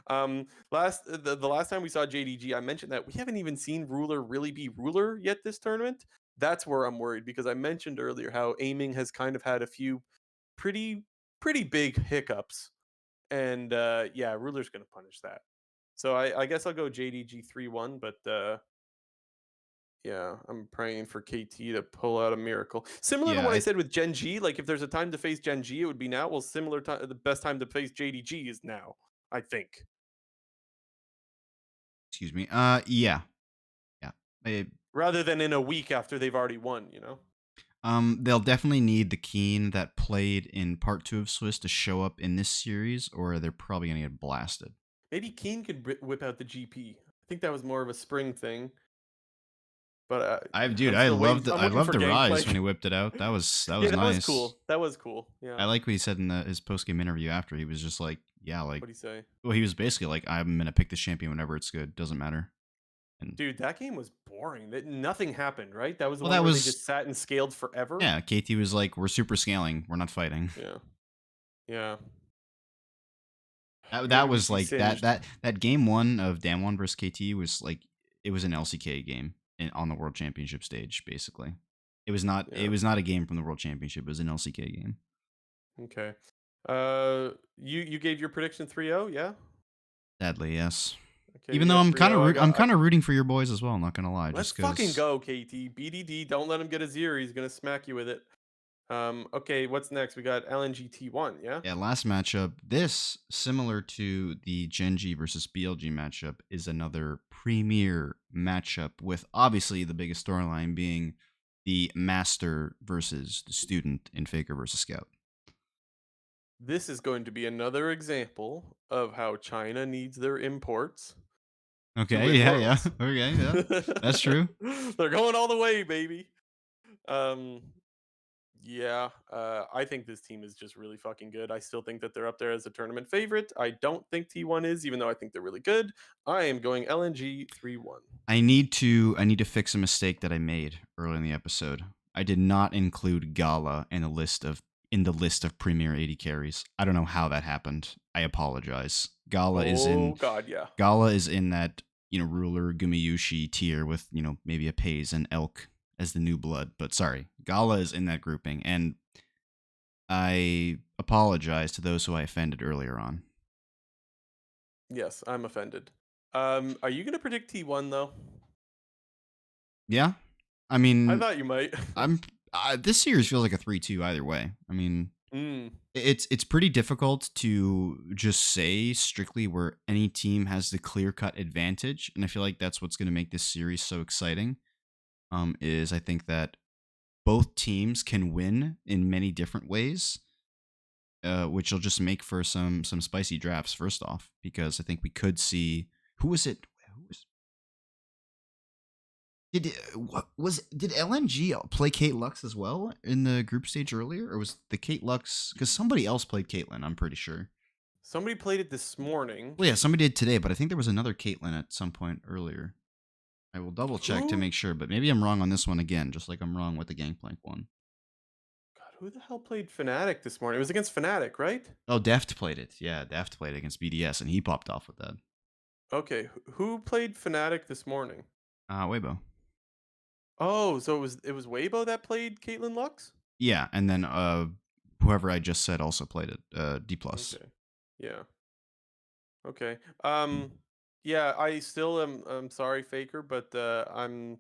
The last time we saw JDG, I mentioned that we haven't even seen Ruler really be Ruler yet this tournament. That's where I'm worried because I mentioned earlier how aiming has kind of had a few pretty pretty big hiccups, and yeah, Ruler's gonna punish that. So I guess I'll go JDG 3-1, but yeah, I'm praying for KT to pull out a miracle. Similar to Yeah, what I said with GenG, like if there's a time to face GenG, it would be now. Well, similar time, the best time to face JDG is now, I think. excuse me. Yeah, yeah. Rather than in a week after they've already won, you know? They'll definitely need the Keen that played in part 2 of Swis to show up in this series, or they're probably gonna get blasted. Maybe Keen could whip out the GP. I think that was more of a spring thing, but Dude, I'm still waiting. I I'm waiting loved for the rise when he Gangplank. whipped it out. That Yeah, was that was nice. cool. That was cool. Yeah. I like what he said in his post game interview after. He was just like, yeah, like, What do you say? well, he was basically like, I'm gonna pick this champion whenever it's good. Doesn't matter. And Dude, that game was boring. Nothing happened, right? That was the well, one that where they was just sat and scaled forever. yeah. KT was like, we're super scaling. We're not fighting. Yeah. Yeah. That Maybe we was see like Singed. that game 1 of Damwon versus KT was like it was an LCK game on the World Championship stage. Basically, it Yeah. was not a game from the World Championship. It was an LCK game. Okay. You gave your prediction 3-0, yeah? Sadly, yes. Okay, Even you though got 3-0. I'm kind of rooting for your boys as well. Not gonna lie, Let's just fucking because. go, KT. BDD, don't let him get a 0. He's going to smack you with it. Okay, what's next? We got LNG T1, yeah? Yeah, last matchup. This, similar to the GenG versus BLG matchup, is another premier matchup with obviously the biggest storyline being the master versus the student in Faker versus Scout. This is going to be another example of how China needs their imports to Okay, win yeah, yeah. worlds. Okay, yeah. That's true. They're going all the way, baby. Um, yeah, I think this team is just really fucking good. I still think that they're up there as a tournament favorite. I don't think T1 is, even though I think they're really good. I am going LNG 3-1. I need to fix a mistake that I made early in the episode. I did not include Gala in the list of premier 80 carries. I don't know how that happened. I apologize. Oh god, yeah. Gala is in that, Ruler Gumayushi tier with, maybe a Pays and Elk as the new blood. But sorry, Gala is in that grouping, and I apologize to those who I offended earlier on. Yes, I'm offended. Are you gonna predict T1 though? Yeah. I I mean, thought you might. I'm this series feels like a 3-2 either way. I mean, Mm. it's pretty difficult to just say strictly where any team has the clear-cut advantage, and I feel like that's what's going to make this series so exciting. Is I think that both teams can win in many different ways, which will just make for some spicy drafts. First off, because I think we could see who was it? Who was did what was did LNG play Kate Lux as well in the group stage earlier, or was the Kate Lux because somebody else played Caitlyn? I'm pretty sure. Somebody played it this morning. Well, yeah, somebody did today, but I think there was another Caitlyn at some point earlier. I will double check to Who? make sure, but maybe I'm wrong on this one again, just like I'm wrong with the Gangplank one. God, who the hell played Fnatic this morning? It was against Fnatic, right? Oh, Deft played it. Yeah, Deft played it against BDS, and he popped off with that. Okay, who played Fnatic this morning? Weibo. Oh, so it was Weibo that played Caitlyn Lux? Yeah, and then whoever I just said also played it. D plus. Okay. Yeah. Okay. Yeah, I still am I'm sorry, Faker, but I'm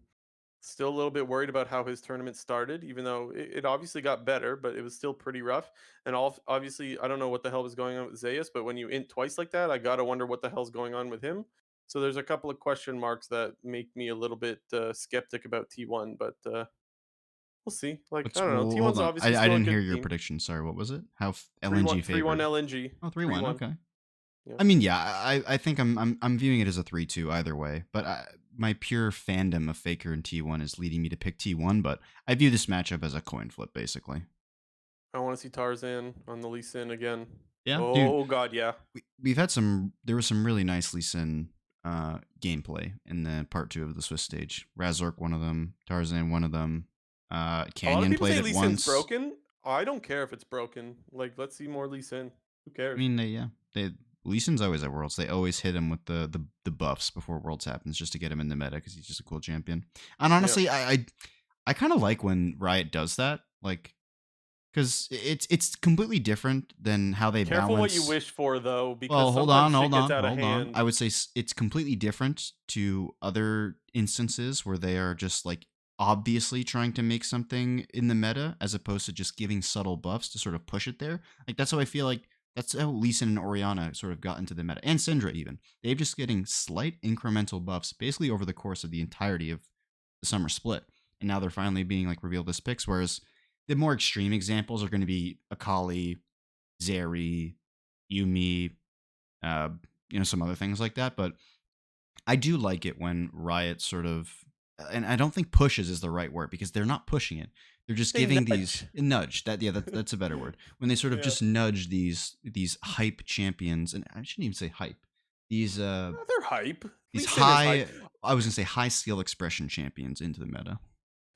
still a little bit worried about how his tournament started, even though it obviously got better, but it was still pretty rough. And obviously, I don't know what the hell was going on with Zayas, but when you int twice like that, I gotta wonder what the hell's going on with him. So there's a couple of question marks that make me a little bit skeptic about T1, but we'll see. Like I don't know, Hold T1's on. obviously I still a didn't hear good your team. prediction. Sorry, what was it? How 3-1, LNG 3-1 favored? LNG, Oh, 3-1. 3-1. Okay. Yeah. I mean, yeah, I think I'm viewing it as a 3-2 either way, but my pure fandom of Faker and T1 is leading me to pick T1, but I view this matchup as a coin flip, basically. I want to see Tarzan on the Lee Sin again. Yeah, dude, Oh God, yeah. we've had there was some really nice Lee Sin gameplay in the part 2 of the Swiss stage. Razork, one of them, Tarzan, one of them. A lot of Canyon people played say it Lee Sin's once. broken. I don't care if it's broken. Like, let's see more Lee Sin. Who I cares? mean, Lee Sin's always at Worlds. They always hit him with the buffs before Worlds happens just to get him in the meta because he's just a cool champion. And Yeah. honestly, I kind of like when Riot does that, like because it's completely different than how they Careful what you balance. wish for, though, because Well, sometimes shit gets out of hold on. I hand. would say it's completely different to other instances where they are just like obviously trying to make something in the meta as opposed to just giving subtle buffs to sort of push it there. Like that's how I feel like that's how Lee Sin and Orianna sort of got into the meta, and Syndra even. They've just getting slight incremental buffs basically over the course of the entirety of the summer split, and now they're finally being like revealed as picks. Whereas the more extreme examples are going to be Akali, Zeri, Yumi, uh, some other things like that. But I do like it when Riot sort of, and I don't think pushes is the right word because they're not pushing it. They're just They giving these nudge. nudge. That's a better word. When they sort of Yeah. just nudge these hype champions, and I shouldn't even say hype. These They're hype. these Lee Sin is hype. high, I was gonna say high skill expression champions into the meta.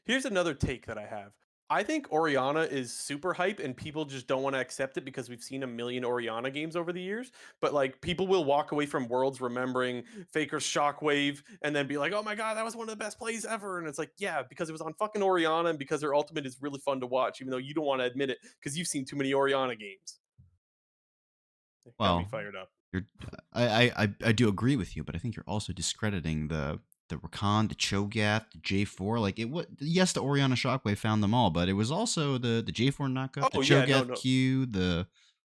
Here's another take that I have. I think Oriana is super hype and people just don't want to accept it because we've seen a million Oriana games over the years. But like people will walk away from Worlds remembering Faker's Shockwave and then be like, oh my God, that was one of the best plays ever. And it's like, yeah, because it was on fucking Oriana and because her ultimate is really fun to watch, even though you don't want to admit it because you've seen too many Oriana games. It got me Well, fired up. you're, I do agree with you, but I think you're also discrediting the Rakan, the Cho'Gath, the J4. Like it, what? Yes, the Oriana Shockwave found them all, but it was also the J4 knockup, the Oh yeah, no, Cho'Gath no. Q, the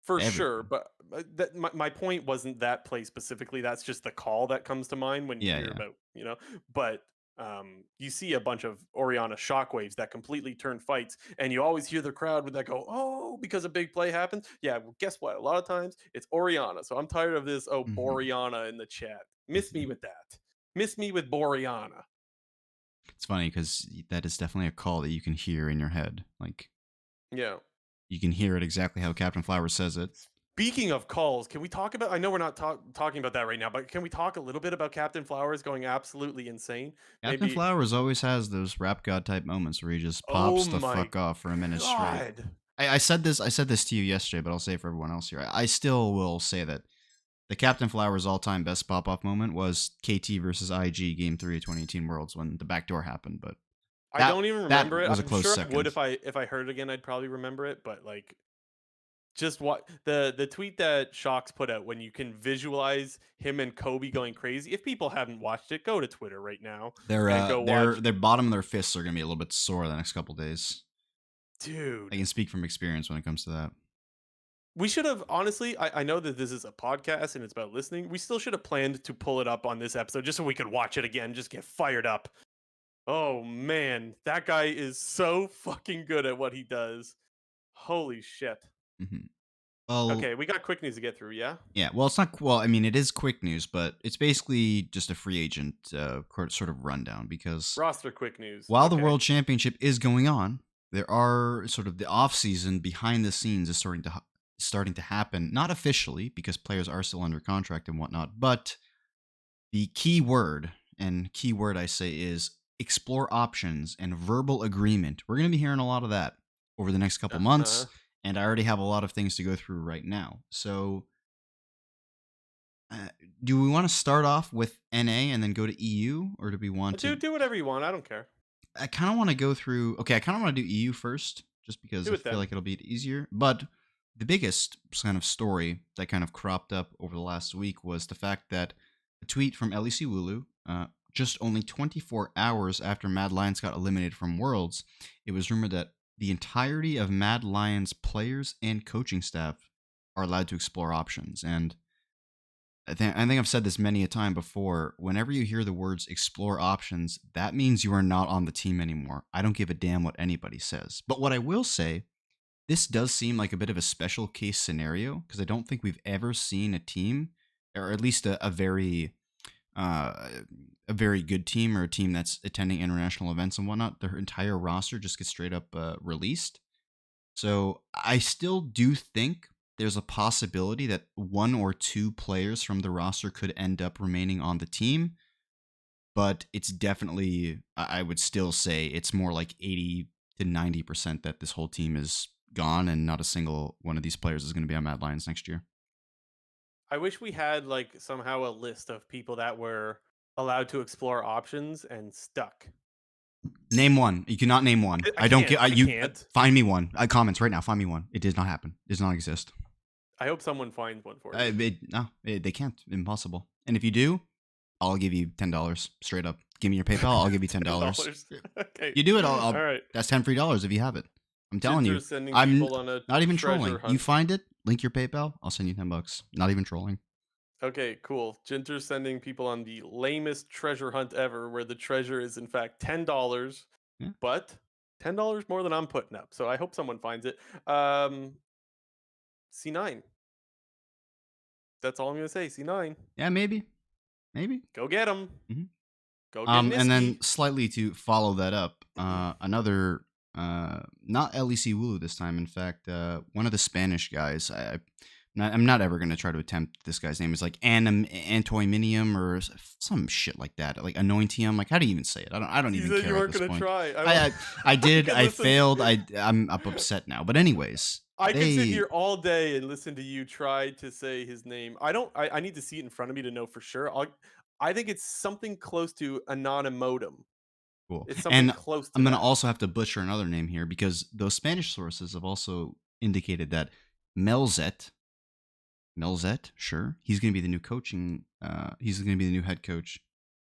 For sure, everything. but my point wasn't that play specifically. That's just the call that comes to mind when you Yeah, hear yeah. about, But you see a bunch of Oriana shockwaves that completely turn fights, and you always hear the crowd with that go, "Oh," because a big play happens. Yeah, well, guess what? A lot of times it's Oriana. So I'm tired of this. Oh, Hmm. Boreana in the chat. Miss me Hmm. with that. Miss me with Boreana. It's funny because that is definitely a call that you can hear in your head. Like Yeah. you can hear it exactly how Captain Flower says it. Speaking of calls, can we talk about? I know we're not talking about that right now, but can we talk a little bit about Captain Flowers going absolutely insane? Captain Maybe. Flowers always has those rap god type moments where he just Oh pops the my fuck off for a minute straight. God. I said this to you yesterday, but I'll say it for everyone else here. I still will say that the Captain Flowers all time best pop off moment was KT versus IG Game 3 of 2018 Worlds when the backdoor happened, but I don't even that remember it. was a I'm close sure I would second. if I heard it again, I'd probably remember it, but like Just what the tweet that Shocks put out when you can visualize him and Kobe going crazy. If people haven't watched it, go to Twitter right now Their and go watch. their bottom of their fists are gonna be a little bit sore the next couple days. I Dude, can speak from experience when it comes to that. we should have honestly. I know that this is a podcast and it's about listening. We still should have planned to pull it up on this episode just so we could watch it again, just get fired up. Oh man, that guy is so fucking good at what he does. Holy shit. Mhm. Well, Okay, we got quick news to get through, yeah? yeah. Well, it's not. Well, I mean, it is quick news, but it's basically just a free agent sort of rundown because Roster quick news. while the Okay. World Championship is going on, there are sort of the off season behind the scenes is starting to happen. Not officially because players are still under contract and whatnot, but the key word I say is explore options and verbal agreement. We're going to be hearing a lot of that over the next couple months, Uh-huh. and I already have a lot of things to go through right now. So, uh, do we want to start off with NA and then go to EU, or do we want to? Do whatever you want. I don't care. I kind of want to go through. Okay, I kind of want to do EU first, just because Do I it feel then. like it'll be easier. But the biggest kind of story that kind of cropped up over the last week was the fact that a tweet from LEC Wulu, just only 24 hours after Mad Lions got eliminated from Worlds, it was rumored that the entirety of Mad Lions players and coaching staff are allowed to explore options. And I think I've said this many a time before. Whenever you hear the words explore options, that means you are not on the team anymore. I don't give a damn what anybody says. But what I will say, this does seem like a bit of a special case scenario because I don't think we've ever seen a team, or at least uh, a very good team or a team that's attending international events and whatnot. Their entire roster just gets straight up released. So I still do think there's a possibility that one or two players from the roster could end up remaining on the team, but it's definitely, I would still say it's more like 80 to 90% that this whole team is gone and not a single one of these players is going to be on Mad Lions next year. I wish we had like somehow a list of people that were allowed to explore options and stuck. Name one. You cannot name one. I I don't can't. get. I can't. Find me one. Comments right now. Find me one. It does not happen. It does not exist. I hope someone finds one for you. No, they can't. Impossible. And if you do, I'll give you $10 straight up. Give me your PayPal. I'll give you $10. $10. Okay. You do it. All I'll right. that's 10 free dollars if you have it. I'm telling you. Ginter's sending I'm people on a not even treasure trolling. hunt. You find it, link your PayPal. I'll send you $10. Not even trolling. Okay, cool. Ginter's sending people on the lamest treasure hunt ever, where the treasure is in fact $10, Yeah. but $10 more than I'm putting up. So I hope someone finds it. C9. That's all I'm gonna say. C9. Yeah. Maybe. Go get him. Mhm. Go get And then Niski. slightly to follow that up, another not LEC Wulu this time. In fact, one of the Spanish guys. I'm not ever gonna try to attempt this guy's name. Is like Antoiminium or some shit like that. Like Anointium. Like how do you even say it? I don't You even said care you at weren't this gonna point. try. I did. can I listen- failed. I'm up upset now. But anyways, I can sit they here all day and listen to you try to say his name. I don't. I need to see it in front of me to know for sure. I think it's something close to anonymodum. cool. It's something And close to I'm gonna that. also have to butcher another name here because those Spanish sources have also indicated that Melzet sure. He's going to be the new he's going to be the new head coach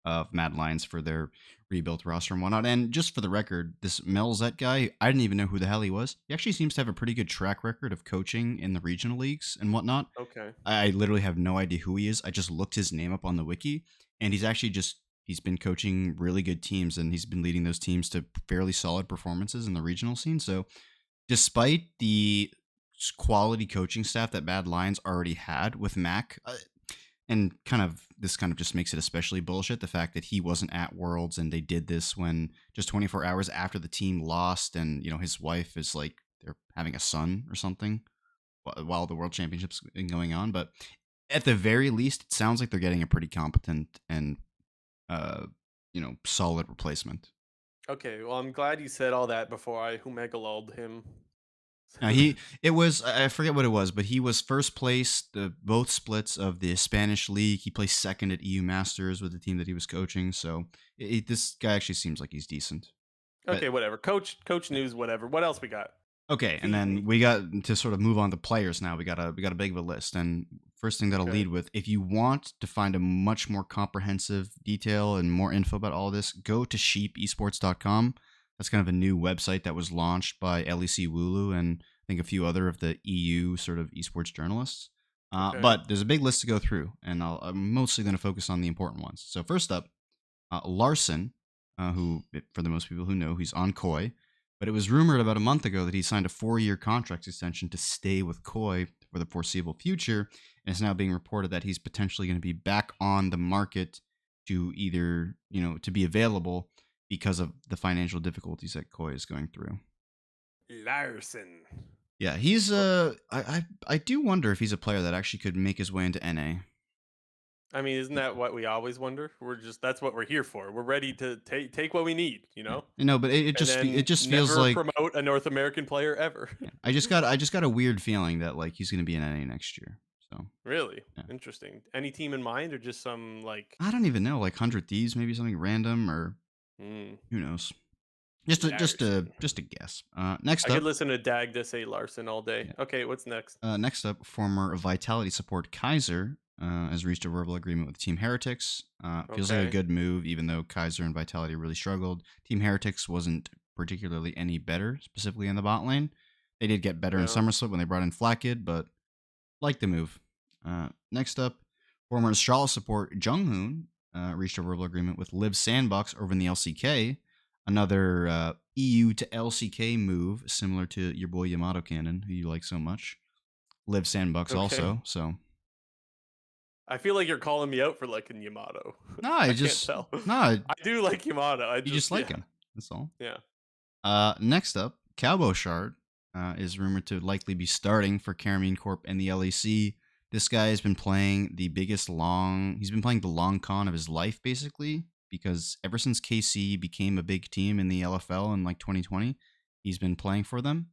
of Mad Lions for their rebuilt roster and whatnot. And just for the record, this Melzet guy, I didn't even know who the hell he was. He actually seems to have a pretty good track record of coaching in the regional leagues and whatnot. Okay. I literally have no idea who he is. I just looked his name up on the wiki, and he's been coaching really good teams, and he's been leading those teams to fairly solid performances in the regional scene. So despite the quality coaching staff that Mad Lions already had with Mac, and this kind of just makes it especially bullshit, the fact that he wasn't at Worlds and they did this when just 24 hours after the team lost, and his wife is like they're having a son or something while the World Championships been going on. But at the very least, it sounds like they're getting a pretty competent and solid replacement. Okay. Well, I'm glad you said all that before I humegaloled him. I forget what it was, but he was first place both splits of the Spanish league. He placed second at EU Masters with the team that he was coaching. So this guy actually seems like he's decent. But Okay, whatever. Coach news, whatever. What else we got? Okay, and Feed then me. we got to sort of move on to players now. We got a big of a list, and first thing that'll Okay. lead with, if you want to find a much more comprehensive detail and more info about all this, go to sheepesports.com. That's kind of a new website that was launched by LEC Wulu and I think a few other of the EU sort of esports journalists. Okay. But there's a big list to go through, and I'm mostly going to focus on the important ones. So first up, Larson, who, for the most people who know, he's on Koi. But it was rumored about a month ago that he signed a 4-year contract extension to stay with Koi for the foreseeable future. And it's now being reported that he's potentially going to be back on the market to either, to be available because of the financial difficulties that Koi is going through. Larson. Yeah, he's Oh, I do wonder if he's a player that actually could make his way into NA. I mean, isn't that what we always wonder? That's what we're here for. We're ready to take what we need, Yeah. But it and just it then just feels never like, promote a North American player ever. yeah, I just got a weird feeling that like he's going to be in NA next year. So, Really yeah. interesting. Any team in mind, or just some like I don't even know, like 100 Thieves, maybe something random, or mm, who knows? Just a guess. Next I could up, listen to Dagda say Larson all day. yeah. Okay, what's next? Former Vitality support Kaiser has reached a verbal agreement with Team Heretics. Feels like a Okay. good move, even though Kaiser and Vitality really struggled. Team Heretics wasn't particularly any better, specifically in the bot lane. They did get better in No. SummerSlam when they brought in Flakkid, but like the move. Next up, former Astralis support Junghoon reached a verbal agreement with Live Sandbox over in the LCK. Another EU to LCK move, similar to your boy Yamato Cannon, who you like so much. Live Sandbox Okay. also. So I feel like you're calling me out for liking Yamato. no, I can't tell. no, I do like Yamato. I you just just like yeah him. That's all. yeah. Next up, Cowboy Shard is rumored to likely be starting for Caramine Corp and the LEC. This guy has been playing he's been playing the long con of his life, basically, because ever since KC became a big team in the LFL in like 2020, he's been playing for them.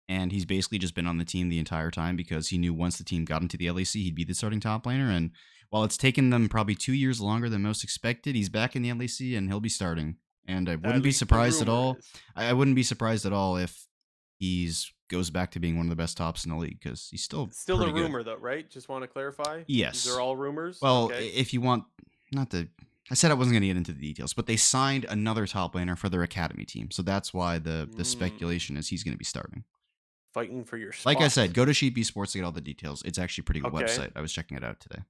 And he's basically just been on the team the entire time because he knew once the team got into the LEC, he'd be the starting top laner. And while it's taken them probably 2 years longer than most expected, he's back in the LEC and he'll be starting. And I At wouldn't be least the surprised at rumor all. is I wouldn't be surprised at all if he's goes back to being one of the best tops in the league because he's still still a pretty good. rumor though, right? Just want to clarify. These are Yes. all rumors. Well, Okay. if you want, not the, I said I wasn't going to get into the details, but they signed another top laner for their academy team, so that's why the Mm, speculation is he's going to be starting. fighting for your Like I spot. said, go to Sheep Esports to get all the details. It's actually a pretty good Okay. website. I was checking it out today.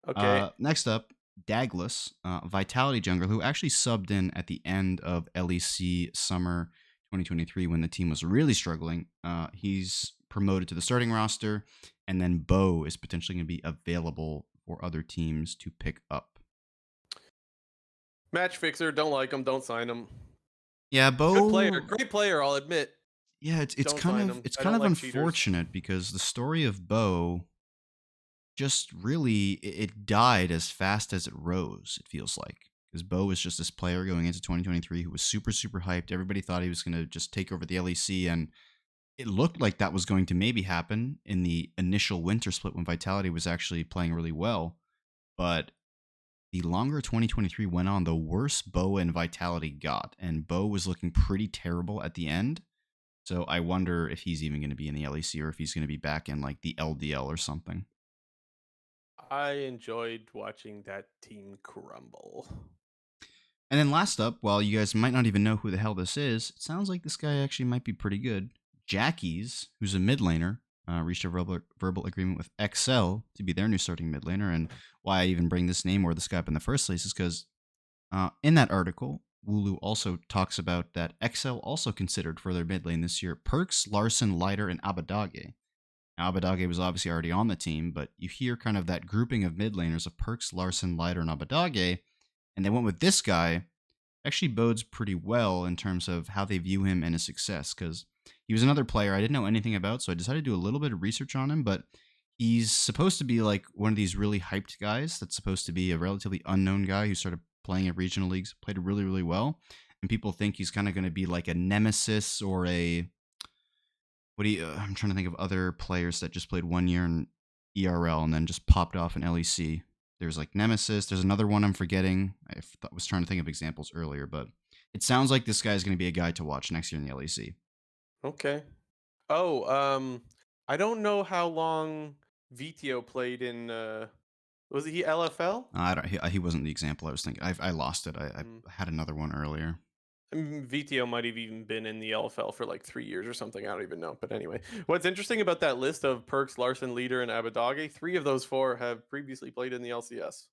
Okay. Next up, Douglas, Vitality jungler, who actually subbed in at the end of LEC Summer 2023 when the team was really struggling. He's promoted to the starting roster, and then Bo is potentially going to be available for other teams to pick up. Match fixer. Don't like him. Don't sign him. Yeah, Good player. Bo. Great player. I'll admit. Yeah, it's Don't kind sign of him. it's I kind don't of like cheaters. unfortunate because the story of Bo just really it died as fast as it rose. It feels like because Bo was just this player going into 2023 who was super hyped. Everybody thought he was going to just take over the LEC, and it looked like that was going to maybe happen in the initial winter split when Vitality was actually playing really well. But the longer 2023 went on, the worse Bo and Vitality got, and Bo was looking pretty terrible at the end. So I wonder if he's even going to be in the LEC or if he's going to be back in like the LDL or something. I enjoyed watching that team crumble. And then last up, while you guys might not even know who the hell this is, it sounds like this guy actually might be pretty good. Jackie's, who's a mid laner, reached a verbal agreement with XL to be their new starting mid laner. And why I even bring this name or this guy up in the first place is because in that article, Wulu also talks about that XL also considered for their mid lane this year Perks, Larson, Leiter, and Abadage. Now, Abadage was obviously already on the team, but you hear kind of that grouping of mid laners of Perks, Larson, Leiter, and Abadage, and they went with this guy. Actually bodes pretty well in terms of how they view him and his success, because he was another player I didn't know anything about, so I decided to do a little bit of research on him, but he's supposed to be like one of these really hyped guys that's supposed to be a relatively unknown guy who started playing at regional leagues, played really well, and people think he's kind of going to be like a nemesis or a what do you? I'm trying to think of other players that just played 1 year in ERL and then just popped off in LEC. There's like Nemesis. There's another one I'm forgetting. Was trying to think of examples earlier, but it sounds like this guy is going to be a guy to watch next year in the LEC. Okay. Oh, I don't know how long Vitio played in. Was he LFL? I don't. He wasn't the example I was thinking. I lost it. I had another one earlier. VTO might have even been in the LFL for like 3 years or something. I don't even know. But anyway, what's interesting about that list of Perks, Larson, Leader, and Abadage, three of those four have previously played in the LCS.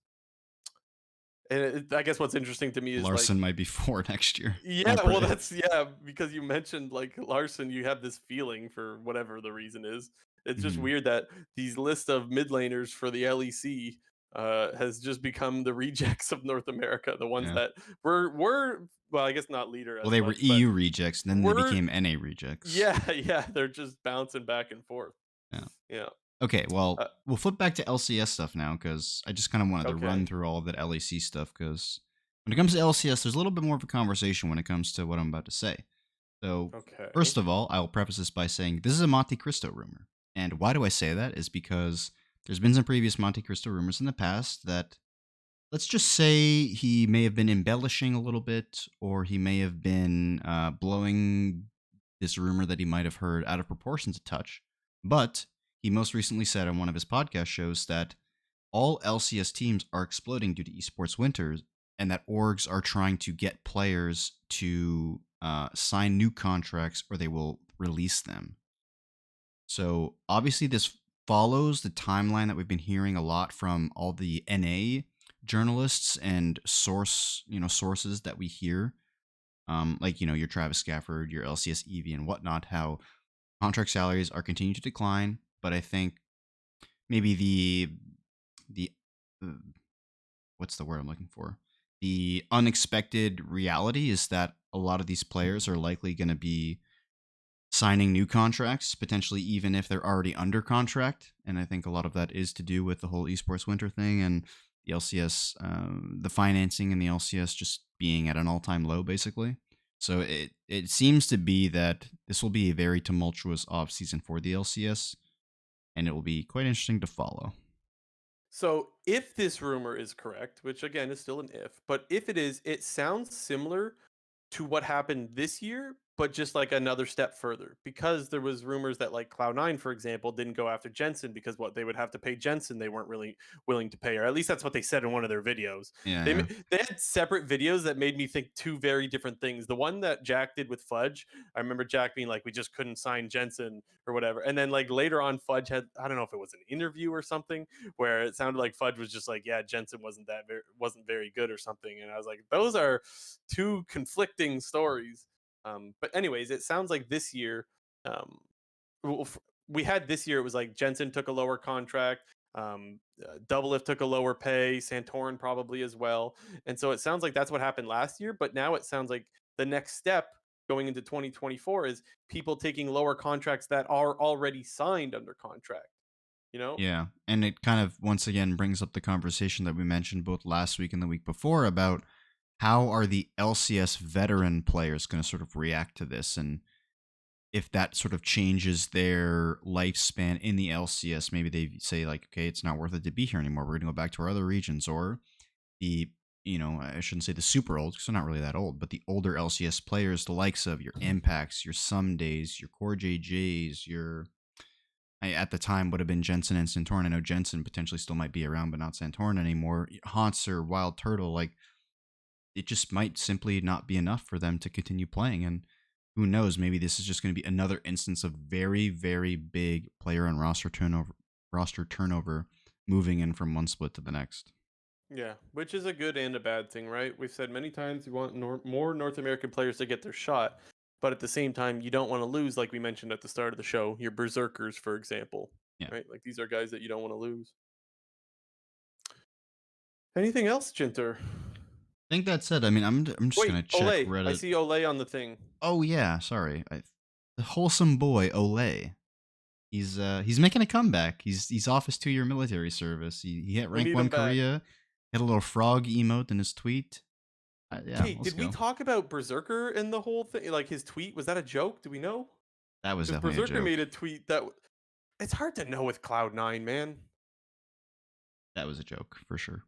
And I guess what's interesting to me is like, Larson might be four next year. yeah, I well, predict. that's yeah, because you mentioned like Larson, you have this feeling for whatever the reason is. It's just Mhm. weird that these list of mid laners for the LEC has just become the rejects of North America, the ones Yeah. that were well, I guess not leader Well, as they were much, but EU rejects, and then they were became NA rejects. yeah, yeah, they're just bouncing back and forth. Yeah. Yeah. Okay, well, Uh, we'll flip back to LCS stuff now because I just kind of wanted to run okay. through all of that LEC stuff because when it comes to LCS, there's a little bit more of a conversation when it comes to what I'm about to say. So, Okay. first of all, I'll preface this by saying this is a Monte Cristo rumor. And why do I say that? Is because there's been some previous Monte Cristo rumors in the past that, let's just say, he may have been embellishing a little bit, or he may have been blowing this rumor that he might have heard out of proportions a touch. But he most recently said on one of his podcast shows that all LCS teams are exploding due to esports winters, and that orgs are trying to get players to sign new contracts or they will release them. So obviously, this follows the timeline that we've been hearing a lot from all the NA journalists and sources that we hear, like your Travis Scafford, your LCS Evie, and whatnot. How contract salaries are continuing to decline, but I think maybe the uh, what's the word I'm looking for? The unexpected reality is that a lot of these players are likely going to be signing new contracts, potentially even if they're already under contract. And I think a lot of that is to do with the whole esports winter thing and the LCS, the financing in the LCS just being at an all time low, basically. So it seems to be that this will be a very tumultuous off season for the LCS, and it will be quite interesting to follow. So if this rumor is correct, which again is still an if, but if it is, it sounds similar to what happened this year, but just like another step further. Because there was rumors that like Cloud9, for example, didn't go after Jensen because what they would have to pay Jensen, they weren't really willing to pay, or at least that's what they said in one of their videos. Yeah, They yeah. they had separate videos that made me think two very different things. The one that Jack did with Fudge, I remember Jack being like, "We just couldn't sign Jensen or whatever," and then like later on, Fudge had I don't know if it was an interview or something where it sounded like Fudge was just like, "Yeah, Jensen wasn't very good or something," and I was like, "Those are two conflicting stories." But anyways, it sounds like this year, um, we had this year. It was like Jensen took a lower contract. Double Lift took a lower pay. Santorin probably as well. And so it sounds like that's what happened last year. But now it sounds like the next step going into 2024 is people taking lower contracts that are already signed under contract. You know? Yeah. And it kind of once again brings up the conversation that we mentioned both last week and the week before about how are the LCS veteran players going to sort of react to this, and if that sort of changes their lifespan in the LCS. Maybe they say like, okay, it's not worth it to be here anymore. We're going to go back to our other regions, or the I shouldn't say the super old because they're not really that old, but the older LCS players, the likes of your Impacts, your Somedays, your Core JJs, your at the time would have been Jensen and Santorin. I know Jensen potentially still might be around, but not Santorin anymore. Haunter, Wild Turtle, like it just might simply not be enough for them to continue playing. And who knows, maybe this is just going to be another instance of very, very big player and roster turnover moving in from one split to the next. Yeah, which is a good and a bad thing, right? We've said many times we want more North American players to get their shot, but at the same time, you don't want to lose, like we mentioned at the start of the show, your berserkers, for example, Yeah. right? Like these are guys that you don't want to lose. Anything else, Jinter? I think that's it. I mean, I'm just Wait, gonna check Olay. I Reddit. see Olay on the thing. Oh yeah, sorry. The wholesome boy Olay. He's making a comeback. He's off his 2 year military service. He hit We rank need one him back. Korea. Had a little frog emote in his tweet. Yeah, Okay, let's did we go. talk about Berserker in the whole thing? Like his tweet, was that a joke? Do we know? That was Because definitely a Berserker joke. made a tweet that it's hard to know with Cloud9, man. That was a joke for sure.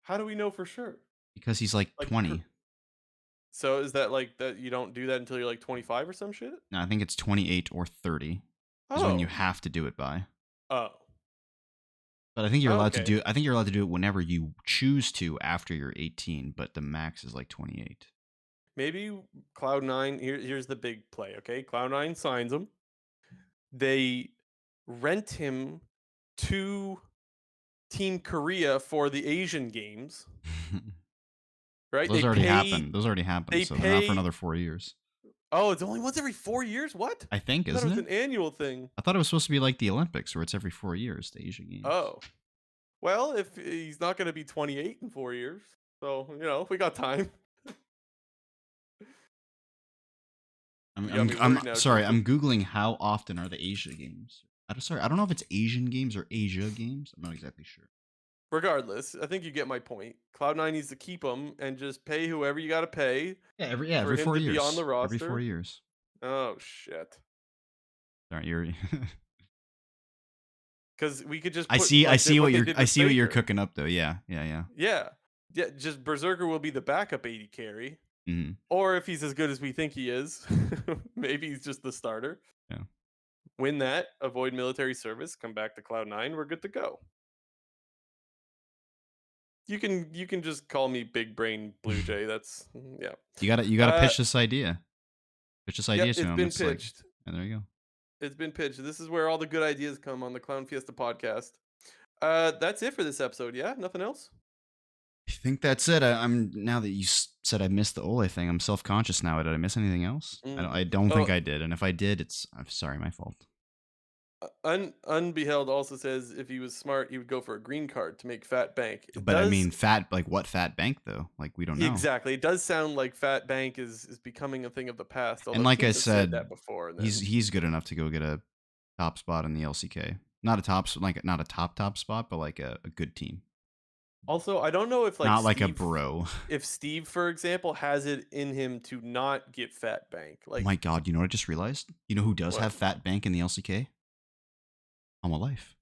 How do we know for sure? Because he's like Like, 20. So is that like that you don't do that until you're like 25 or some shit? Now, I think it's 28 or 30 is when you Oh. have to do it by. Oh. But I think you're allowed to Okay. do. I think you're allowed to do it whenever you choose to after you're 18. But the max is like 28. Maybe Cloud9 here's the big play, okay? Cloud9 signs him. They rent him to Team Korea for the Asian games, right? Those already happened. Those already happened. They So they're not for pay another 4 years. Oh, it's only once every 4 years? What? I think, I thought it isn't was it? an annual thing. I thought it was supposed to be like the Olympics, where it's every 4 years, the Asian Games. Oh. Well, if he's not gonna be 28 in 4 years, so, we got time. You got me I'm worried now, sorry. Jacob. I'm googling how often are the Asia Games. Sorry, I don't know if it's Asian Games or Asia Games. I'm not exactly sure. Regardless, I think you get my point. Cloud9 needs to keep him and just pay whoever you gotta pay Yeah, for every him four to be on the years. Every four roster. years. Oh, shit. Sorry, you're. Because we could just I put, see. I like, see what what they you're. did I with see what you're Faker. cooking up, though. Yeah. Yeah. Yeah, just Berserker will be the backup AD carry. Hmm. Or if he's as good as we think he is, maybe he's just the starter. Yeah. Win that, avoid military service, come back to Cloud9, we're good to go. You can just call me Big Brain Blue Jay. That's yeah. You gotta Uh pitch this idea. Pitch this yep, idea to it's him. been It's like, pitched. and there you go. It's been pitched. This is where all the good ideas come on the Clown Fiesta podcast. That's it for this episode. Yeah, nothing else. I think that's it. I'm now that you said I missed the Ole thing. I'm self conscious now. Did I miss anything else? Mm. I don't think Oh, I did. And if I did, I'm sorry, my fault. Unbeheld also says if he was smart, he would go for a green card to make fat bank. It But I does mean, fat like what fat bank though? Like we don't know. exactly. It does sound like fat bank is becoming a thing of the past. And Although like I teams have said said, that before, and he's then he's good enough to go get a top spot in the LCK. Not a not a top spot, but like a good team. also I don't know if like Not like a Steve, bro. if Steve, for example, has it in him to not get fat bank. Oh my Like god, you know what I just realized? You know who does what? have fat bank in the LCK? Hama Life.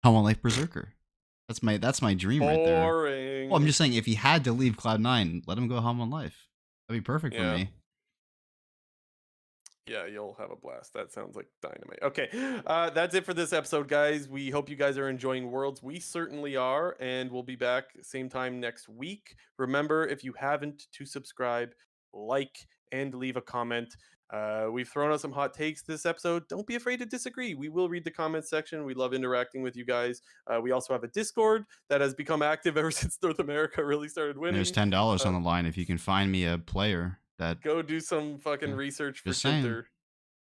Hama Life Berserker. That's my dream right there. Well, I'm Boring. just saying if he had to leave Cloud9, let him go Hama Life. That'd be perfect for Yeah. me. Yeah, you'll have a blast. That sounds like dynamite. Okay, that's it for this episode, guys. We hope you guys are enjoying Worlds. We certainly are, and we'll be back same time next week. Remember, if you haven't, to subscribe, like, and leave a comment. We've thrown out some hot takes this episode. Don't be afraid to disagree. We will read the comment section. We love interacting with you guys. We also have a Discord that has become active ever since North America really started And there's winning. $10 on the line if you can find me a player that. Go do some fucking Yeah, research for just saying. Chinter.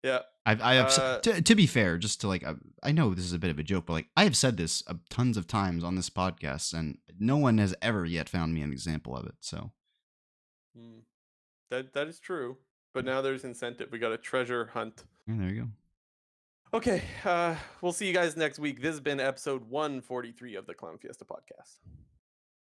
Yeah. I have Uh, to be fair, just to like I know this is a bit of a joke, but like I have said this tons of times on this podcast, and no one has ever yet found me an example of it. So hmm. That is true. But now there's incentive. We got a treasure hunt. yeah, there you go. Okay, we'll see you guys next week. This has been episode 143 of the Clown Fiesta podcast.